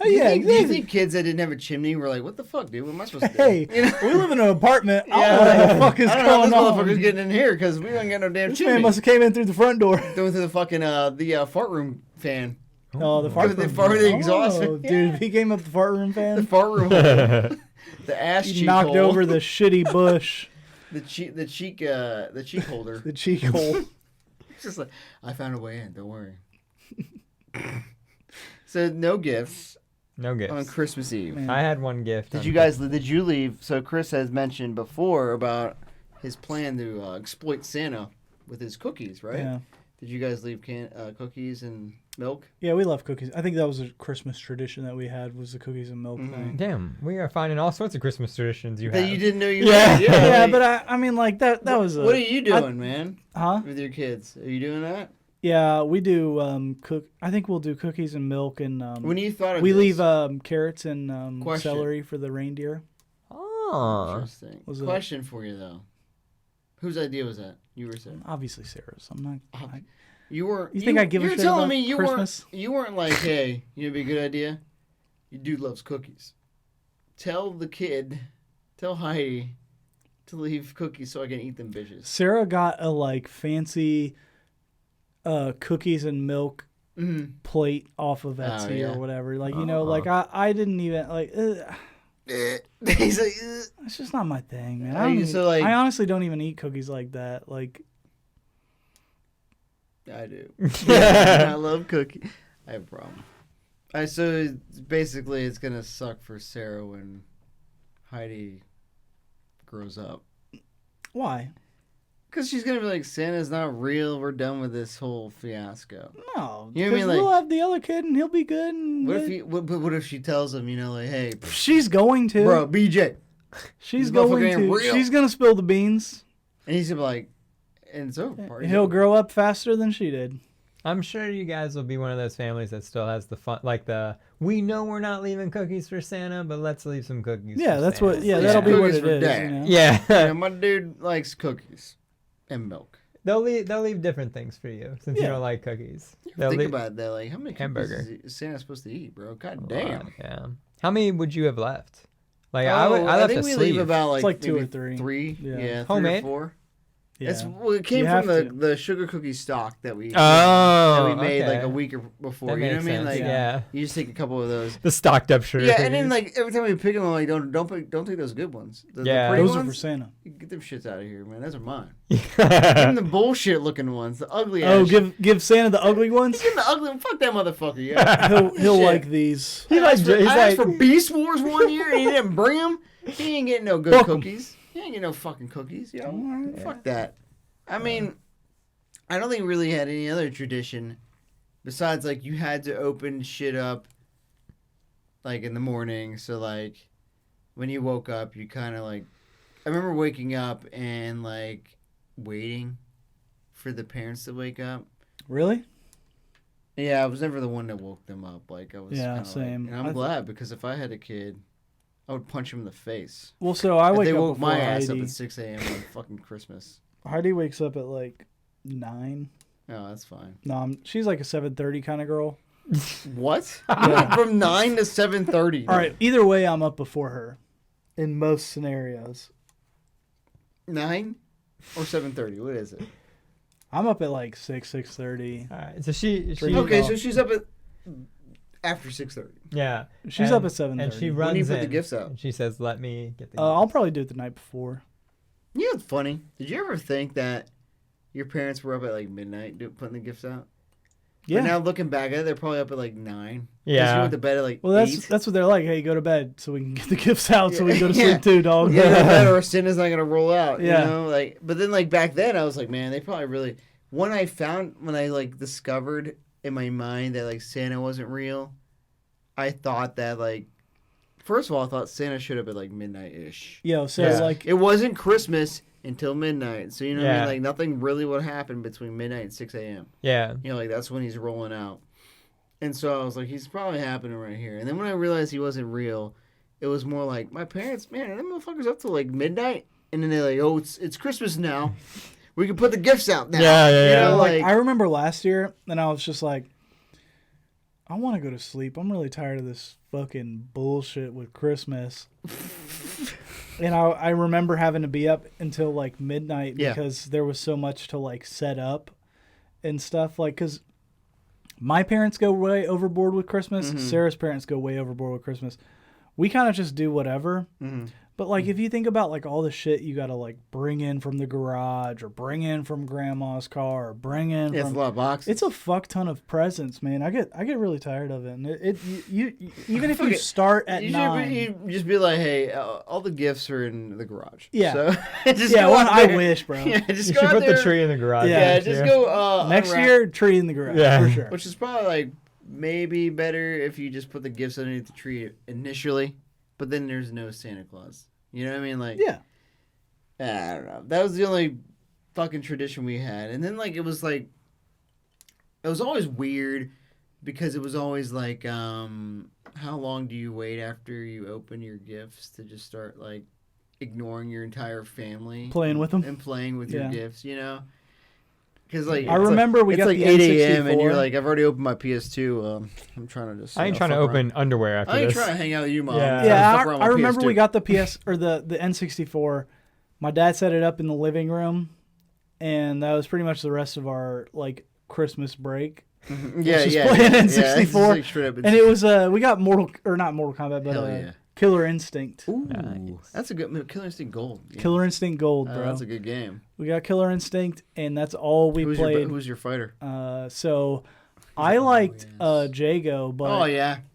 Do you think kids that didn't have a chimney were like, what the fuck, dude? What am I supposed to do? Hey, we live in an apartment. I don't know what the fuck is going on. This motherfucker's getting in here because we don't get no damn chimney. This man must have came in through the front door. Going through the fucking the fart room fan. Oh, the fart room. The exhaust. Oh, dude, he came up the fart room fan. The fart room. The ass cheek knocked hole. over the shitty bush. The cheek holder. The cheek hole. It's just I found a way in. Don't worry. So no gifts. No gifts on Christmas Eve. Man. I had one gift. Did you leave? So Chris has mentioned before about his plan to exploit Santa with his cookies, right? Yeah. Did you guys leave cookies and milk? Yeah, we love cookies. I think that was a Christmas tradition that we had, was the cookies and milk thing. Damn, we are finding all sorts of Christmas traditions you have. That you didn't know you had. Yeah, but I mean, that was What are you doing, man? Huh? With your kids? Are you doing that? Yeah, we do I think we'll do cookies and milk and when you thought of we this, leave carrots and celery for the reindeer. Oh. Interesting. Question for you though. Whose idea was that? You were saying. Obviously Sarah's. I'm not. You were. You think I give a shit about Christmas? You weren't like, hey, you know, it'd be a good idea. Your dude loves cookies. Tell Heidi to leave cookies so I can eat them bitches. Sarah got a fancy cookies and milk plate off of Etsy or whatever. I didn't even He's like, it's just not my thing, man. I honestly don't even eat cookies like that. I do. I love cookies. I have a problem. So basically, it's gonna suck for Sarah when Heidi grows up. Why? Because she's gonna be like, Santa's not real. We're done with this whole fiasco. No, you know what I mean? We'll have the other kid, and he'll be good. And what if she tells him, hey, she's going to, bro, BJ, she's going to, she's gonna spill the beans, and he's gonna be like, and it's over. He'll grow up faster than she did. I'm sure you guys will be one of those families that still has the fun, we know we're not leaving cookies for Santa, but let's leave some cookies. Yeah, for Santa. That'll be what it is. You know? Yeah. My dude likes cookies and milk. They'll leave different things for you since you don't like cookies. Think about that. How many cookies is Santa supposed to eat, bro? God damn. Yeah. How many would you have left? I think we leave about it's 2 or 3. 3. Yeah, 3 homemade? or 4. Yeah. It came from the sugar cookie stock that we made a week before. That you know what I mean? Sense. You just take a couple of those. The stocked up sugar. Yeah, and then every time we pick them, don't take those good ones. The those ones, are for Santa. Get them shits out of here, man. Those are mine. Give them the bullshit looking ones, the ugly ass. Oh, give Santa the ugly ones. Give him the ugly one. Fuck that motherfucker. Yeah, he'll like these. I asked for Beast Wars one year and he didn't bring them. He ain't getting no good cookies. He ain't getting no fucking cookies. Fuck that. I mean, I don't think we really had any other tradition besides you had to open shit up in the morning. So when you woke up, you kind of I remember waking up and waiting for the parents to wake up. Really? Yeah, I was never the one that woke them up. I was same. And I'm glad because if I had a kid, I would punch him in the face. Well, so I wake they up woke my ass Heidi. up at 6 a.m. on fucking Christmas. Heidi wakes up at 9. Oh, that's fine. No, she's like a 7:30 kind of girl. What? Yeah. From 9 to 7:30. All right. Either way, I'm up before her. In most scenarios. 9 or 7:30? What is it? I'm up at 6:30. All right. So she okay. So she's up at after 6:30. Yeah. She's up at 7:30. And she runs when you put in, the gifts out. And she says, "Let me get the." I'll probably do it the night before. You know what's funny? Did you ever think that your parents were up at midnight putting the gifts out? Yeah. But now looking back at it, they're probably up at 9. Yeah. You went to bed at 8. That's what they're like. Hey, go to bed so we can get the gifts out so we can go to sleep too, dog. Yeah, or Santa's not gonna roll out. Yeah. You know, but then back then I was like, man, they probably really. When I discovered in my mind that Santa wasn't real, I thought that first of all, I thought Santa showed up at midnight-ish. Yeah, so it wasn't Christmas until midnight. So you know what I mean? Nothing really would happen between midnight and 6 a.m. Yeah. That's when he's rolling out. And so I was like, he's probably happening right here. And then when I realized he wasn't real, it was more like my parents, man, them motherfuckers up till midnight, and then they're like, oh, it's Christmas now. We can put the gifts out now. Yeah. You know, I remember last year, and I was just like, I want to go to sleep. I'm really tired of this fucking bullshit with Christmas. And I remember having to be up until midnight because there was so much to set up and stuff. Because my parents go way overboard with Christmas. Mm-hmm. Sarah's parents go way overboard with Christmas. We kind of just do whatever. Mm-hmm. But if you think about all the shit you gotta bring in from the garage or bring in from grandma's car or bring in from, it's a lot of boxes. It's a fuck ton of presents, man. I get really tired of it. And you even if you start at 9, you just be like, hey, all the gifts are in the garage. Yeah, so I wish, bro. Yeah, just you should put the tree in the garage. Yeah, just go next year, tree in the garage for sure. Which is probably maybe better if you just put the gifts underneath the tree initially. But then there's no Santa Claus. You know what I mean? Yeah. I don't know. That was the only fucking tradition we had. And then, it was it was always weird because it was always how long do you wait after you open your gifts to just start, ignoring your entire family, playing with them, and playing with your gifts. You know. Because like I remember we got like the 8 N64. a.m. and you're like, I've already opened my PS2. I'm trying to just. I ain't trying to open underwear after this. I ain't trying to hang out with you, Mom. Yeah, I remember we got the the N64. My dad set it up in the living room, and that was pretty much the rest of our like Christmas break. Playing N64, and it was we got not Mortal Kombat, but Killer Instinct. Ooh, nice. That's a good Killer Instinct Gold. Yeah. Killer Instinct Gold, bro. That's a good game. We got Killer Instinct, and that's all we played. Who's your fighter? So I liked Jago, but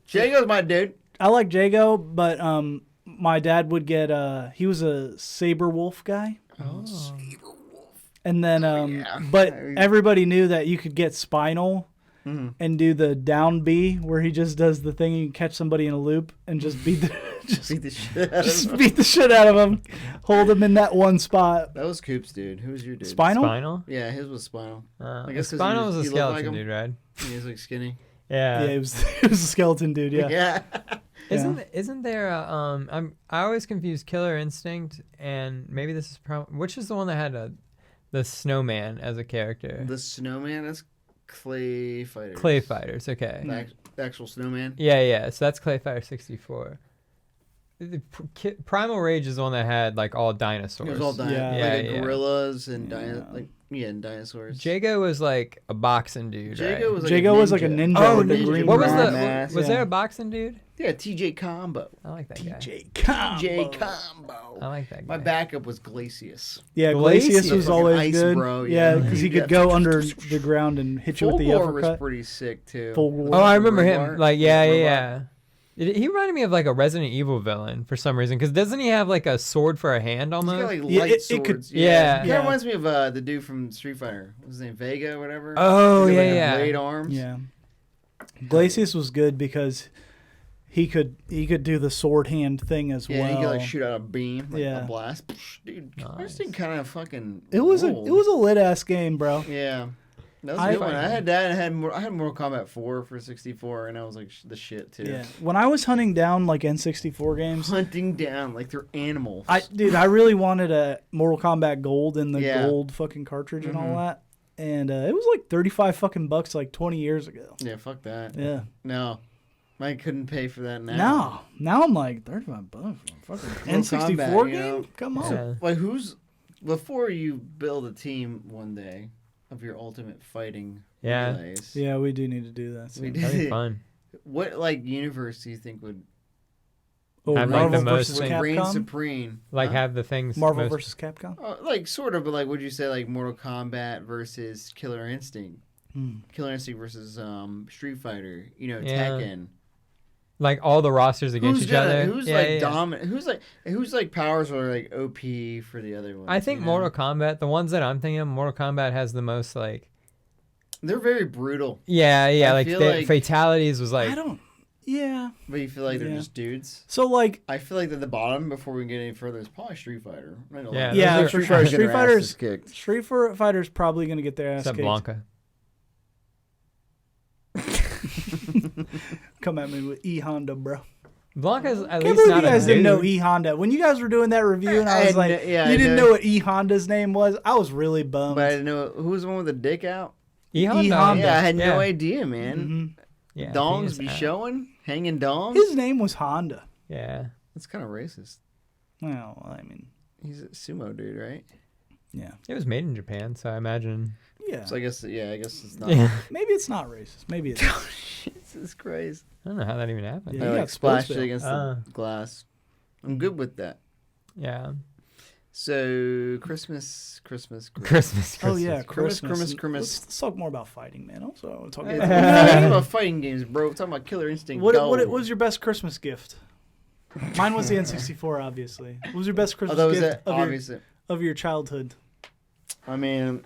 Jago's my dude. I like Jago, but my dad would get he was a Saber Wolf guy. Oh, Saber Wolf. And then but everybody knew that you could get Spinal. Mm-hmm. And do the down B where he just does the thing and you can catch somebody in a loop and just beat the shit out of him. Hold him in that one spot. That was Coop's dude. Who was your dude? Spinal? Yeah, his was Spinal. I guess Spinal was a skeleton dude, right? He was like skinny. Yeah, he was a skeleton dude. Yeah. Isn't there a I always confuse Killer Instinct and maybe this is which is the one that had the snowman as a character? The snowman is Clay Fighters. Clay Fighters, okay. The actual snowman? Yeah. So that's Clay Fighter 64. Primal Rage is the one that had like all dinosaurs. It was all dinosaurs. Gorillas and dinosaurs. Jago was like a boxing dude. Jago was like a ninja. Oh, with ninja. What was was there a boxing dude? Yeah, TJ Combo. I like that guy. TJ Combo. I like that guy. My backup was Glacius. Yeah, Glacius was always good. Bro, yeah, because he could go under the ground and hit you with the uppercut. was pretty sick too. Oh, I remember him. Like, yeah. He reminded me of like a Resident Evil villain for some reason. Because doesn't he have like a sword for a hand almost? He's got like light swords. He kind of reminds me of the dude from Street Fighter. What's his name? Vega or whatever? Oh, blade arms. Yeah. Glacius was good because he could do the sword hand thing as well. Yeah, he could like shoot out a beam, like a blast. Dude, this thing kind of fucking. It was a lit ass game, bro. Yeah. That was a good one. I had that. I had Mortal Kombat 4 for 64, and I was like the shit too. Yeah. When I was hunting down like N64 games, hunting down like they're animals. I really wanted a Mortal Kombat Gold and the gold fucking cartridge and all that, and it was like $35 like 20 years ago. Yeah, fuck that. Yeah. No, I couldn't pay for that now. No, now I'm like $35 for fucking N64 game. Come on. So, like before you build a team one day of your ultimate fighting relays. Yeah, we do need to do that. That'd be fun. What like universe do you think would have Marvel like the most versus Capcom? reign supreme? Like have the things Marvel versus Capcom? Like sort of, but like would you say like Mortal Kombat versus Killer Instinct? Killer Instinct versus Street Fighter, Tekken. Like all the rosters against each other. Who's dominant? Who's like powers are like OP for the other ones? I think Mortal Kombat, the ones that I'm thinking of, Mortal Kombat has the most like. They're very brutal. Yeah. Like fatalities was like. I don't. Yeah. But you feel like they're just dudes. So like. I feel like at the bottom before we get any further is probably Street Fighter. Yeah, for sure. Street Fighter's probably gonna get their ass kicked. Except Blanca. Come at me with E-Honda, bro. Blanca's at least not a dude. You guys didn't know E-Honda. When you guys were doing that review and I was like, you didn't know what E-Honda's name was, I was really bummed. But I didn't know who was the one with the dick out? E-Honda. Yeah, I had no idea, man. Mm-hmm. Yeah, dongs be showing? Hanging dongs? His name was Honda. Yeah. That's kind of racist. Well, I mean. He's a sumo dude, right? Yeah. It was made in Japan, so I imagine. Yeah. So I guess it's not. Yeah. Maybe it's not racist. Maybe it is. Jesus Christ. I don't know how that even happened. Yeah, I splashed it against the glass. I'm good with that. Yeah. So Christmas. Oh yeah, Christmas. Let's talk more about fighting, man. Also, I want to talk about fighting games, bro. We're talking about Killer Instinct. What was your best Christmas gift? Mine was the N64, obviously. What was your best Christmas gift of your childhood? I mean,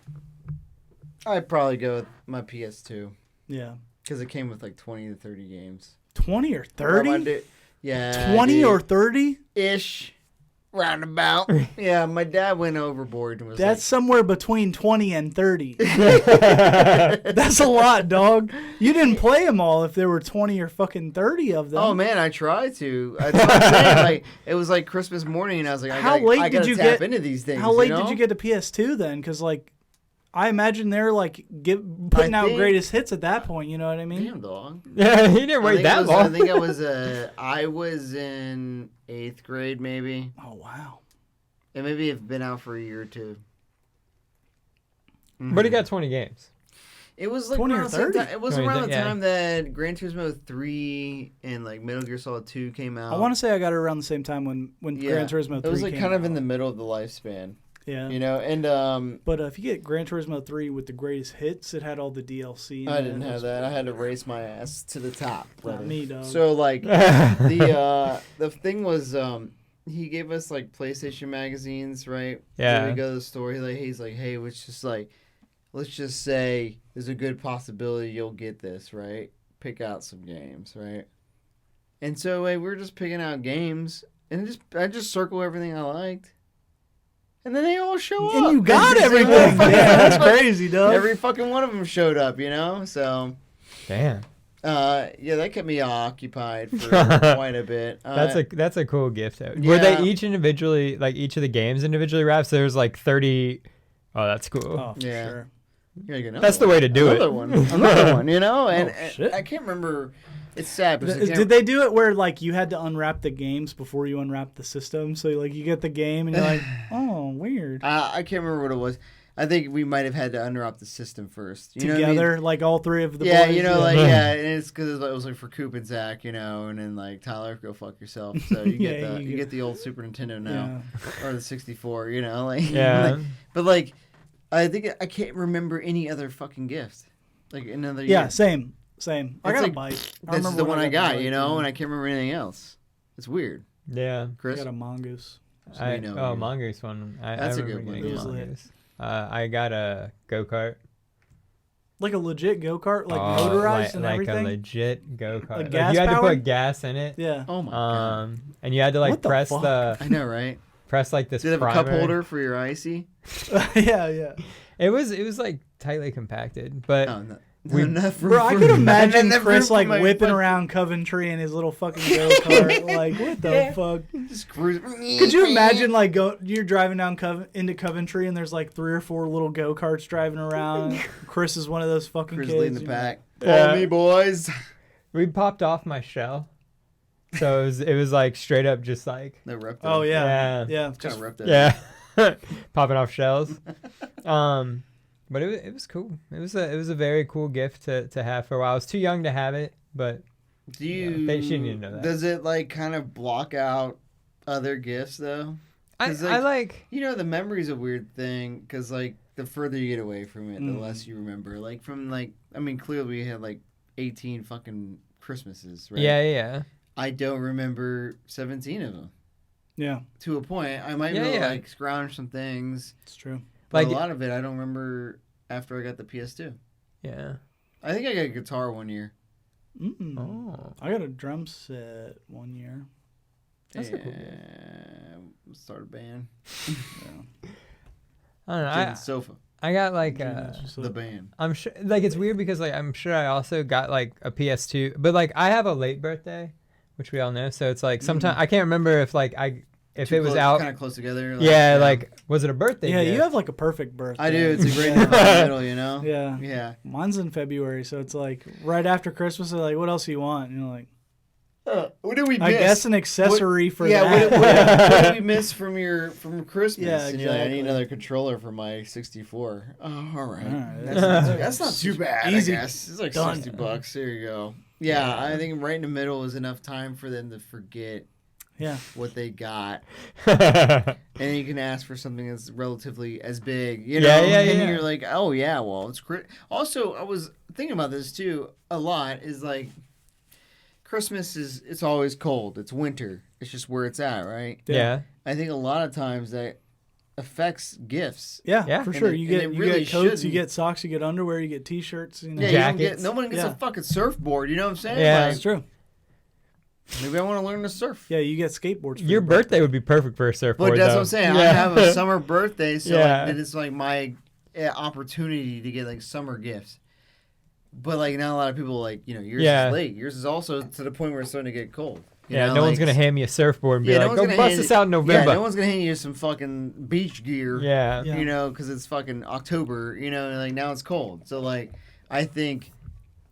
I'd probably go with my PS2. Yeah. Because it came with like 20 to 30 games. 20 or 30? Yeah. 20 or 30? Ish. roundabout. Yeah, my dad went overboard. And was That's somewhere between 20 and 30. That's a lot, dog. You didn't play them all if there were 20 or fucking 30 of them. Oh, man, I tried to. That's what I'm saying. Like, it was like Christmas morning, and I was like, I gotta tap into these things. How late did you get to PS2 then? Because, like, I imagine they're like putting out greatest hits at that point. You know what I mean? Damn, dog. Yeah, he didn't wait that long. I think I was in 8th grade, maybe. Oh wow. And maybe it's been out for a year or two. Mm-hmm. But he got 20 games. It was like 20 or 30. It was around the time that Gran Turismo 3 and like Metal Gear Solid 2 came out. I want to say I got it around the same time when Gran Turismo 3 came out. It was like kind of in the middle of the lifespan. Yeah. You know, and but if you get Gran Turismo 3 with the greatest hits, it had all the DLC. I didn't have that. I had to race my ass to the top. Not me, dog. So like the thing was he gave us like PlayStation magazines, right? Yeah. So we go to the store. He's like, hey, let's just say there's a good possibility you'll get this, right? Pick out some games, right? And so we're just picking out games, and I just circle everything I liked. And then they all show up. And you got everything. Yeah, that's crazy, dog. Every fucking one of them showed up, you know? So. Damn. Yeah, that kept me occupied for quite a bit. That's a cool gift. Yeah. Were they each individually, like each of the games individually wrapped? So there's like 30. Oh, that's cool. Oh, for sure. That's the way to do it. Another one, you know? And shit. I can't remember. It's sad. Did they do it where like you had to unwrap the games before you unwrap the system? So like you get the game and you're like, oh, weird. I can't remember what it was. I think we might have had to unwrap the system first. You know what I mean? Like all three of the boys? You know, like, and it's because it was like for Coop and Zach, you know, and then like Tyler, go fuck yourself. So you get the old Super Nintendo now, or the 64, you know, like but like I think I can't remember any other fucking gift, like another year. Yeah, same. I got a bike. That's the one I got, you know, and I can't remember anything else. It's weird. Yeah, Chris, I got a Mongoose. Mongoose one. That's a good one. Mongoose. I got a go-kart. Like a legit go-kart, like motorized and everything? Like a legit go-kart. Like gas you had to powered? put gas in it. Yeah. Oh my god. And you had to like press the. I know, right? Press like this. Did it have a cup holder for your icy? Yeah. It was like tightly compacted, but. Oh, no. Bro, I could imagine Chris like whipping around Coventry in his little fucking go-kart. Like, what the fuck? Just cruise. Could you imagine like you're driving down into Coventry and there's like 3 or 4 little go-karts driving around. Chris is one of those fucking Chris kids. leading the pack. Follow me, boys. We popped off my shell. So it was like straight up just like. No rep. Oh yeah. It's kind of ripped. Yeah. Popping off shells. But it was cool. It was a very cool gift to have for a while. I was too young to have it, but she didn't need to know that. Does it like kind of block out other gifts though? I like the memory's a weird thing because like the further you get away from it, the less you remember. Like from clearly we had like 18 fucking Christmases, right? Yeah. I don't remember 17 of them. Yeah. To a point, I might be able to like scrounge some things. It's true. But a lot of it I don't remember after I got the PS2. Yeah. I think I got a guitar one year. Oh. I got a drum set one year. That's a cool gift. Start a band. I don't know. Sofa. I got like the band. I'm sure like it's weird because like I'm sure I also got like a PS2, but like I have a late birthday, which we all know. So it's like sometimes I can't remember if like if it was out kind of close together. Like, like was it a birthday? Yeah, gift? you have like a perfect birthday. I do. It's a great number in the middle, you know. Yeah. Mine's in February, so it's like right after Christmas. They're like, what else do you want? And you're like, what did we miss? I guess an accessory for that. What did we miss from Christmas? Yeah, exactly. And you're like, I need another controller for my 64. Oh, all right. That's not too bad. Easy. I guess. It's like Done. $60. There you go. Yeah, I think right in the middle is enough time for them to forget. Yeah, what they got, and then you can ask for something that's relatively as big, you know. And you're like, oh yeah, well, it's also I was thinking about this too a lot. Is like Christmas it's always cold. It's winter. It's just where it's at, right? Yeah. I think a lot of times that affects gifts. Yeah, for sure. You get coats, shouldn't. You get socks, you get underwear, you get T-shirts. Jackets. No one gets a fucking surfboard. You know what I'm saying? Yeah, that's true. Maybe I want to learn to surf. Yeah, you get skateboards. For your birthday would be perfect for a surfboard. But that's though. what I'm saying. Yeah. I have a summer birthday, so Yeah. like, it's like my opportunity to get like summer gifts. But like not a lot of people like yours is late. Yours is also to the point where it's starting to get cold. You know, no like, one's gonna hand me a surfboard and be like, "Go bust us out in November." Yeah, no one's gonna hand you some fucking beach gear. Yeah. You know, because it's fucking October. You know, like now it's cold. So like, I think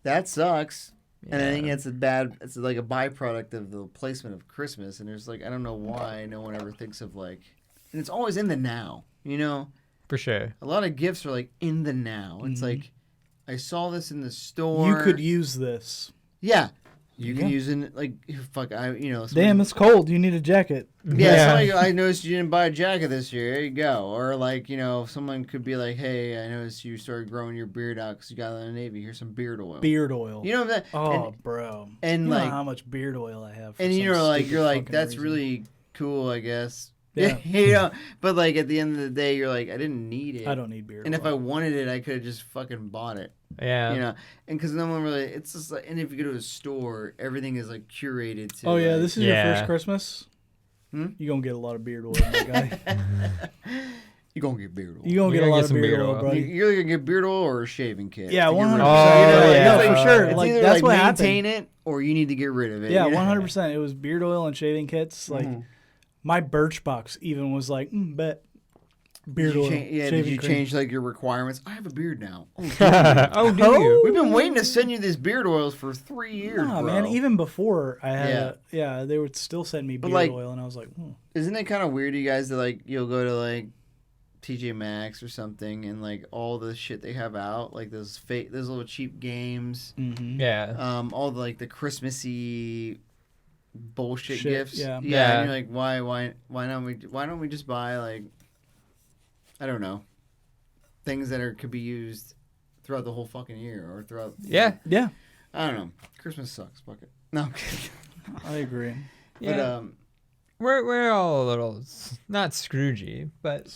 that sucks. Yeah. And I think it's like a byproduct of the placement of Christmas. And there's like, I don't know why no one ever thinks of like, and it's always in the now, you know? For sure. A lot of gifts are like in the now. It's like, I saw this in the store. You could use this. Yeah. You can use it like, fuck, damn, it's cold. You need a jacket. Yeah. I noticed you didn't buy a jacket this year. There you go. Or like, someone could be like, hey, I noticed you started growing your beard out because you got out of the Navy. Here's some beard oil. Beard oil. You know that? Oh, bro. And you like, know how much beard oil I have. And you're like, that's reason. Really cool, I guess. Yeah. But like at the end of the day, you're like, I didn't need it. I don't need beard oil. And if I wanted it, I could have just fucking bought it. Yeah. And because no one really, it's just like, and if you go to a store, everything is like curated to. Oh yeah, like, this is your first Christmas. You're gonna get a lot of beard oil, my guy. You're gonna get beard oil. You're gonna get a lot of beard oil, bro. You're gonna get beard oil or a shaving kit. Yeah, 100%. No, for sure. It's like either that's like what maintain happened. it or you need to get rid of it. Yeah, 100%. It was beard oil and shaving kits. Like my Birchbox even was like, bet. Beard oil. Did you change like your requirements? I have a beard now. Oh, do you? We've been waiting to send you these beard oils for 3 years, bro. Man, even before I had they would still send me beard oil, and I was like, Isn't it kind of weird, you guys, that like you'll go to like TJ Maxx or something, and like all the shit they have out, like those little cheap games, yeah, all the like the Christmassy bullshit gifts, yeah. And you're like, why don't we just buy like, I don't know, things that could be used throughout the whole fucking year or throughout. Yeah. I don't know. Christmas sucks. Fuck it. No, I'm kidding. I agree. Yeah. But we're all a little not Scroogey, but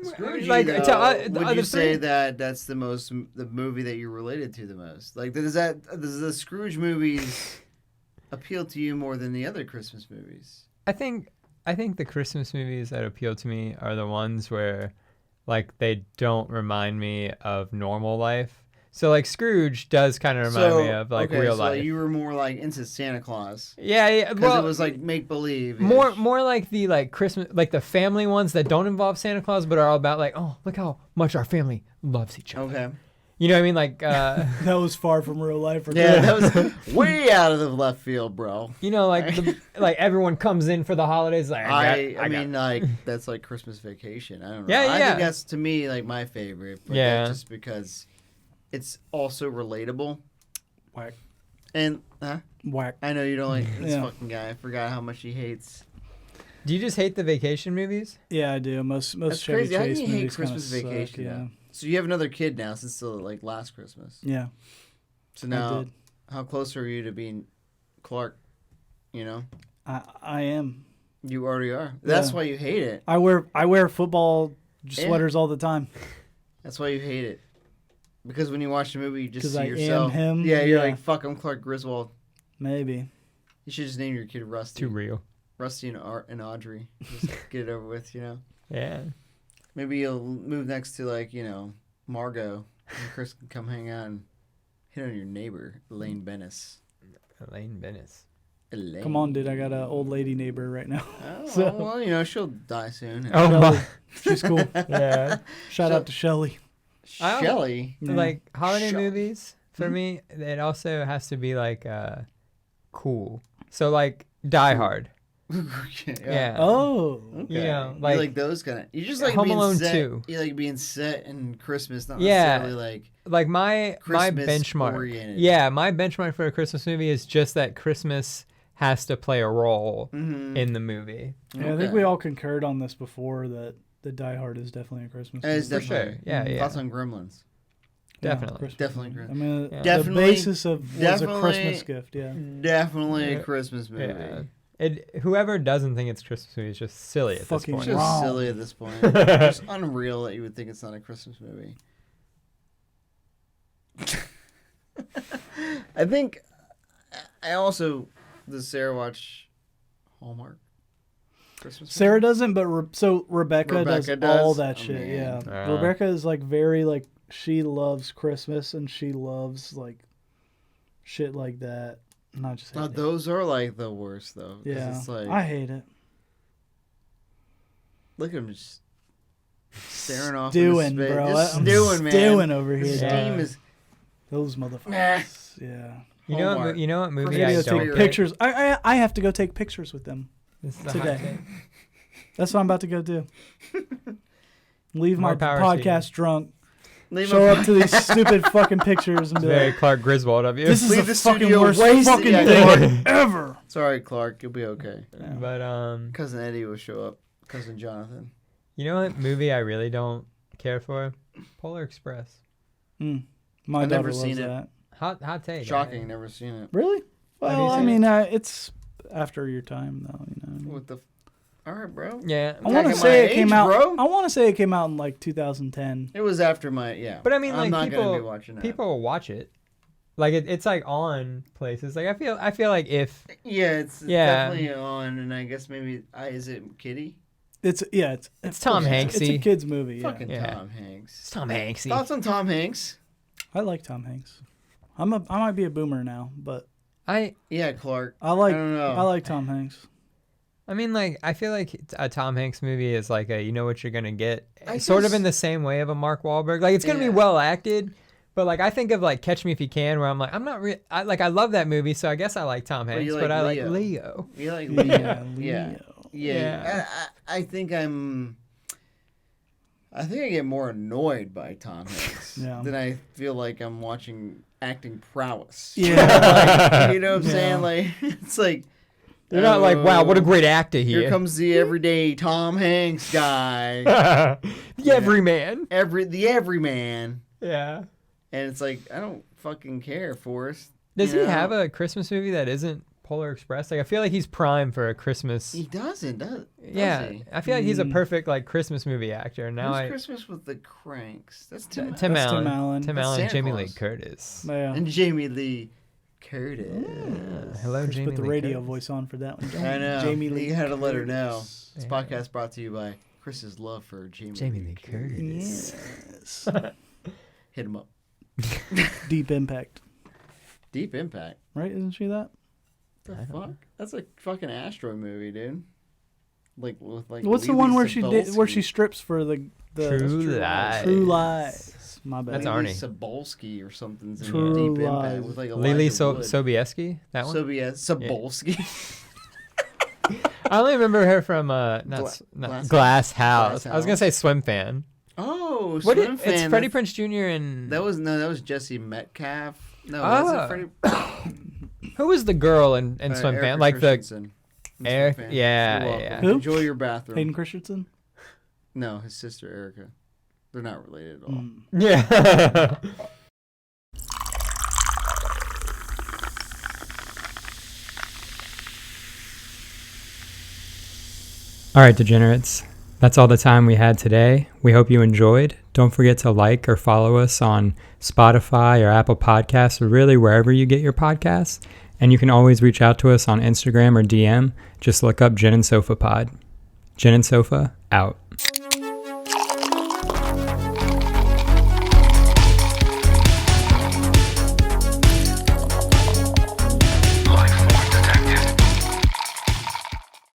Scroogey, like would you say that that's the movie that you're related to the most? Like, does the Scrooge movies appeal to you more than the other Christmas movies? I think the Christmas movies that appeal to me are the ones where like they don't remind me of normal life. So like Scrooge does kind of remind me of like real life. So you were more like into Santa Claus. Yeah. Because it was like make believe. More like the like Christmas, like the family ones that don't involve Santa Claus, but are all about like, oh, look how much our family loves each other. Okay. You know what I mean? Like that was far from real life. That was way out of the left field, bro. You know, like like everyone comes in for the holidays. Like I mean, like that's like Christmas Vacation. I don't know. Yeah. I think that's to me like my favorite. But that's just because it's also relatable. Whack. And whack. I know you don't like this fucking guy. I forgot how much he hates. Do you just hate the vacation movies? Yeah, I do. Most that's Chevy crazy. How do you hate movies Christmas Vacation? Yeah. So you have another kid now since the like last Christmas. Yeah. So now, how close are you to being Clark? You know. I am. You already are. That's why you hate it. I wear football sweaters all the time. That's why you hate it. Because when you watch the movie, you just see yourself. Because I am him. Yeah, you're like, fuck, I'm Clark Griswold. Maybe. You should just name your kid Rusty. Too real. Rusty and Audrey. Just get it over with, you know? Yeah. Maybe you'll move next to, like, Margot. And Chris can come hang out and hit on your neighbor, Elaine Bennis. Elaine. Come on, dude. I got an old lady neighbor right now. Oh, well, she'll die soon. Oh, my. She's cool. Yeah. Shout out to Shelly. Shelly? Like, holiday movies, for me, it also has to be, like, cool. So, like, Die Hard. Yeah. Oh. Okay. You know, you like those kind of. You just like Home being Alone set, 2. You like being set in Christmas, not necessarily like my benchmark. Oriented. Yeah, my benchmark for a Christmas movie is just that Christmas has to play a role in the movie. Yeah, I think we all concurred on this before that the Die Hard is definitely a Christmas movie. It's definitely. For sure. Yeah. Thoughts on Gremlins? Definitely. Definitely Gremlins. I mean, definitely, the basis of was a Christmas gift. Yeah. Definitely a Christmas movie. Yeah. Whoever doesn't think it's a Christmas movie is just silly at this point. It's just silly at this point. It's unreal that you would think it's not a Christmas movie. I think I also Does Sarah watch Hallmark Christmas? Sarah doesn't, but Rebecca does all that shit. Man. Yeah, Rebecca is like very like she loves Christmas and she loves like shit like that. And I just hate those are like the worst though. Yeah, it's like, I hate it. Look at him just staring off stewing, into space. bro. Just I'm stewing, man. stewing over The here. steam is those motherfuckers. Yeah. You know what movie I I go don't take pictures. I have to go take pictures with them today. That's what I'm about to go do. Leave my podcast drunk. Show up to these stupid fucking pictures and be very like, Clark Griswold of you. This is the fucking worst fucking thing ever. Sorry, Clark. You'll be okay. Yeah. But Cousin Eddie will show up. Cousin Jonathan. You know what movie I really don't care for? Polar Express. My daughter loves that. Hot take. Shocking. Never seen it. Really? Well, I mean, it's after your time, though. You know. What the? All right, bro. Yeah. I want to say it came out. Bro? I want to say it came out in like 2010. It was after my But I mean, like I'm not gonna be watching that. People will watch it. Like it's like on places. Like I feel like if it's definitely on, and I guess maybe is it Kitty? It's Tom Hanks. It's a kids movie. Yeah. Fucking Tom Hanks. It's Tom Hanks. Thoughts on Tom Hanks? I like Tom Hanks. I might be a boomer now, but Clark. I like Tom Hanks. I mean, like, I feel like a Tom Hanks movie is like you know what you're gonna get, sort of in the same way of a Mark Wahlberg. Like, it's gonna be well acted, but like I think of like Catch Me If You Can, where I'm like, I'm not I love that movie, so I guess I like Tom Hanks, but I like Leo. You like Leo? Yeah. I think I get more annoyed by Tom Hanks than I feel like I'm watching acting prowess. Yeah. You know what I'm saying? Like, it's like. You're not like, wow, what a great actor Here comes the everyday Tom Hanks guy. The everyman. The everyman. Yeah. And it's like, I don't fucking care, Forrest. Does he have a Christmas movie that isn't Polar Express? Like, I feel like he's prime for a Christmas. He doesn't, does he? I feel like he's a perfect like Christmas movie actor. Now Who's Christmas with the Cranks? That's Tim Allen. Tim Allen and Jamie Lee Claus. Curtis. Yeah. And Jamie Lee Curtis. Hello, Chris Jamie put the Lee radio Curtis. voice on for that one. I know. Jamie Lee You had to let her Curtis. know. This podcast brought to you by Chris's love for Jamie Lee Curtis. Yes. Hit him up. Deep Impact. Deep Impact. Right? Isn't she that? The fuck? That's a fucking asteroid movie, dude. Like with like. What's the one where she strips for the True Lies? True Lies. My bad. That's Arnie. Sabolsky or something's in True Deep Lies. Impact with like Lily Elijah Wood. Sobieski? That one? Sabolsky. I only remember her from Glass House. I was gonna say Swim Fan. Oh, Swim Fan. It's Freddie Prinze Jr. and that was Jesse Metcalf. No, that's Freddie. Who was the girl in Swim Fan? Like the Eric. Yeah. Who? Enjoy your bathroom. Hayden Christensen? No, his sister Erica. They're not related at all. Yeah. All right, Degenerates. That's all the time we had today. We hope you enjoyed. Don't forget to like or follow us on Spotify or Apple Podcasts or really wherever you get your podcasts. And you can always reach out to us on Instagram or DM. Just look up Gin and Sofa Pod. Gin and Sofa, out.